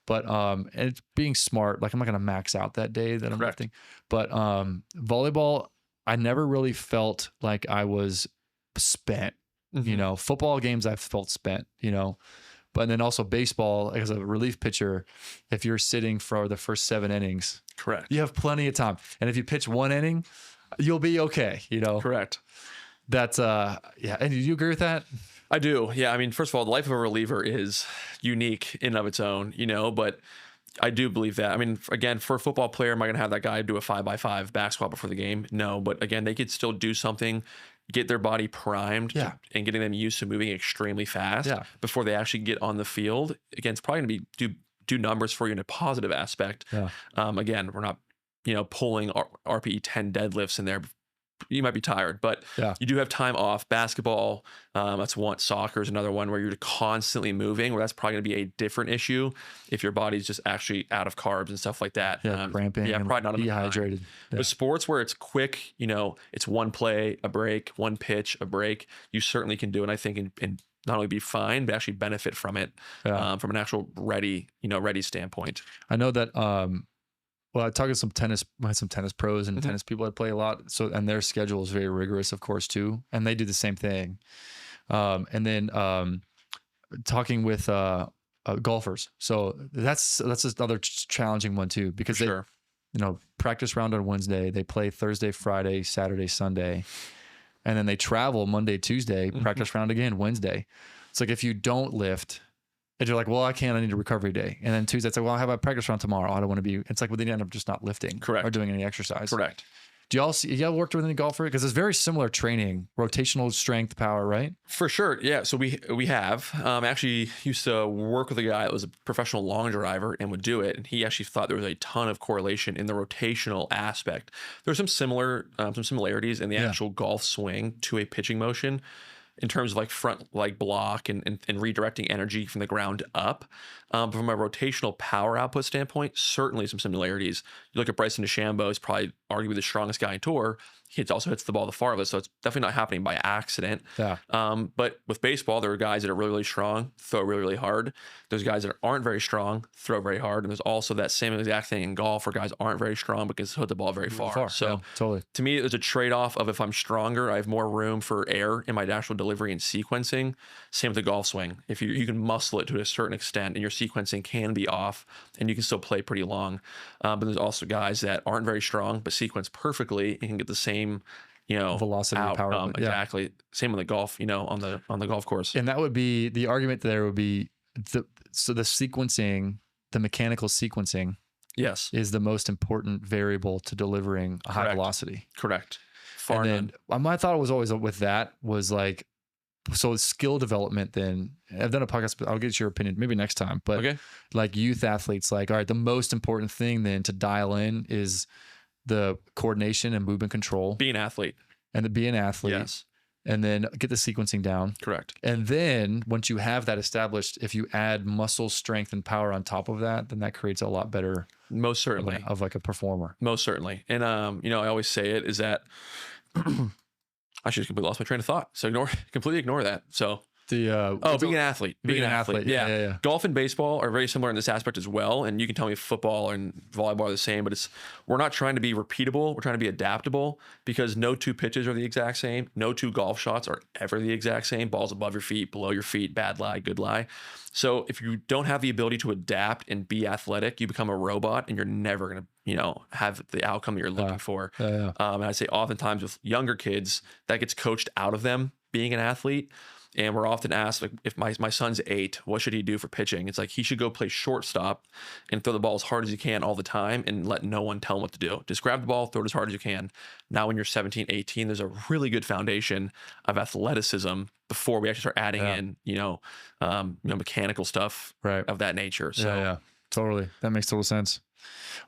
S1: But and it's being smart. Like I'm not going to max out that day that I'm lifting. But volleyball, I never really felt like I was spent. Mm-hmm. Football games I felt spent, but then also baseball as a relief pitcher, if you're sitting for the first 7 innings,
S2: correct,
S1: you have plenty of time. And if you pitch 1 inning, you'll be okay,
S2: Correct.
S1: That's And do you agree with that?
S2: I do. Yeah. I mean, first of all, the life of a reliever is unique in and of its own, but I do believe that. I mean, again, for a football player, am I going to have that guy do a 5x5 back squat before the game? No, but again, they could still do something, get their body primed and getting them used to moving extremely fast before they actually get on the field. Again, it's probably going to be do numbers for you in a positive aspect. Again, we're not, pulling RPE 10 deadlifts in there. You might be tired, but you do have time off. Basketball, that's one. Soccer is another one where you're constantly moving, where that's probably going to be a different issue if your body's just actually out of carbs and stuff like that.
S1: Cramping.
S2: Probably not
S1: dehydrated.
S2: But sports where it's quick, it's one play, a break, one pitch, a break, you certainly can do it. I think and not only be fine, but actually benefit from it from an actual ready standpoint.
S1: I know that. Well, I talked to some tennis pros and tennis people that play a lot. So, and their schedule is very rigorous, of course, too. And they do the same thing. And then talking with golfers. So that's another challenging one too, because they, practice round on Wednesday, they play Thursday, Friday, Saturday, Sunday, and then they travel Monday, Tuesday, practice round again Wednesday. It's like if you don't lift, And you're like, well, I can't. I need a recovery day. And then Tuesday, it's like, well, I have a practice run tomorrow. I don't want to be. It's like, well, then you end up just not lifting.
S2: Correct.
S1: Or doing any exercise.
S2: Correct.
S1: Do y'all worked with any golfer? Because it's very similar training, rotational strength, power, right?
S2: For sure. Yeah. So we have actually used to work with a guy that was a professional long driver and would do it. And he actually thought there was a ton of correlation in the rotational aspect. There's some similarities in the actual golf swing to a pitching motion in terms of like front leg block and redirecting energy from the ground up. But from a rotational power output standpoint, certainly some similarities. You look at Bryson DeChambeau, he's probably arguably the strongest guy in tour. He also hits the ball the farthest, so it's definitely not happening by accident.
S1: Yeah.
S2: But with baseball, there are guys that are really, really strong, throw really, really hard. There's guys that aren't very strong, throw very hard. And there's also that same exact thing in golf where guys aren't very strong but can hit the ball very far. So
S1: yeah, totally.
S2: To me, there's a trade-off of if I'm stronger, I have more room for error in my actual delivery and sequencing. Same with the golf swing. If you can muscle it to a certain extent and your sequencing can be off and you can still play pretty long. But there's also guys that aren't very strong but sequence perfectly and can get the same
S1: velocity
S2: outcome.
S1: Power.
S2: Exactly. Same on the golf, on the golf course.
S1: And that would be the argument there would be the sequencing, the mechanical sequencing
S2: yes,
S1: is the most important variable to delivering a high velocity.
S2: Correct.
S1: Far and then my thought was always with that was like, so skill development, then I've done a podcast, but I'll get your opinion maybe next time. But like youth athletes, like, all right, the most important thing then to dial in is the coordination and movement control.
S2: Be an athlete.
S1: And to be an athlete.
S2: Yes.
S1: And then get the sequencing down.
S2: Correct.
S1: And then once you have that established, if you add muscle strength and power on top of that, then that creates a lot better.
S2: Most certainly.
S1: Of like a performer.
S2: Most certainly. And, I always say it is that I should completely lost my train of thought. So completely ignore that. So being an athlete. Being an athlete. Yeah. Golf and baseball are very similar in this aspect as well. And you can tell me football and volleyball are the same, but we're not trying to be repeatable. We're trying to be adaptable because no two pitches are the exact same. No two golf shots are ever the exact same. Balls above your feet, below your feet, bad lie, good lie. So if you don't have the ability to adapt and be athletic, you become a robot and you're never going to, have the outcome you're looking for. And I'd say oftentimes with younger kids, that gets coached out of them being an athlete. And we're often asked, like, if my son's 8, what should he do for pitching? It's like he should go play shortstop and throw the ball as hard as he can all the time and let no one tell him what to do. Just grab the ball, throw it as hard as you can. Now when you're 17, 18, there's a really good foundation of athleticism before we actually start adding in, mechanical stuff of that nature. So
S1: yeah, totally. That makes total sense.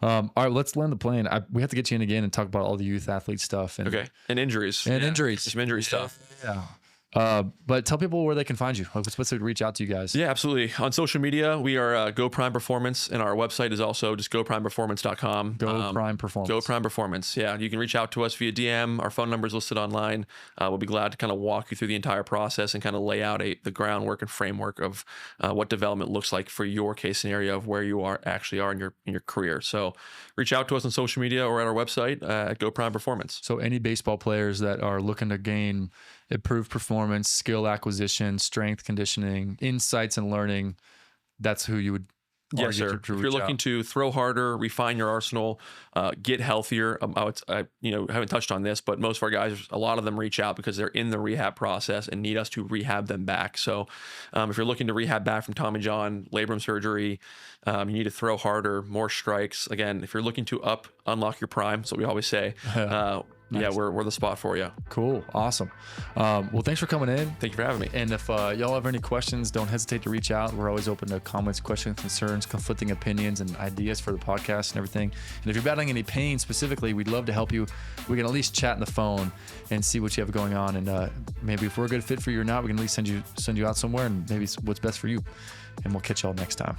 S1: All right, let's land the plane. We have to get you in again and talk about all the youth athlete stuff. And
S2: injuries.
S1: And injuries.
S2: Some injury stuff.
S1: Yeah. But tell people where they can find you. Like, what's to reach out to you guys?
S2: Yeah, absolutely. On social media, we are Go Prime Performance, and our website is also just goprimeperformance.com.
S1: Go Prime Performance.
S2: Go Prime Performance. Yeah, you can reach out to us via DM. Our phone number is listed online. We'll be glad to kind of walk you through the entire process and kind of lay out the groundwork and framework of what development looks like for your case scenario of where you are in your career. So reach out to us on social media or at our website at Go Prime Performance.
S1: So any baseball players that are looking to gain improved performance, skill acquisition, strength conditioning, insights and learning, that's who you would
S2: Yes, sir. If you're looking to throw harder, refine your arsenal, get healthier, I haven't touched on this, but most of our guys, a lot of them reach out because they're in the rehab process and need us to rehab them back. So if you're looking to rehab back from Tommy John, labrum surgery, you need to throw harder, more strikes. Again, if you're looking to unlock your prime, that's what we always say. Nice. Yeah, we're the spot for you.
S1: Cool. Awesome. Well, thanks for coming in.
S2: Thank you for having me.
S1: And if y'all have any questions, don't hesitate to reach out. We're always open to comments, questions, concerns, conflicting opinions, and ideas for the podcast and everything. And if you're battling any pain specifically, we'd love to help you. We can at least chat on the phone and see what you have going on. And maybe if we're a good fit for you or not, we can at least send you out somewhere and maybe what's best for you. And we'll catch y'all next time.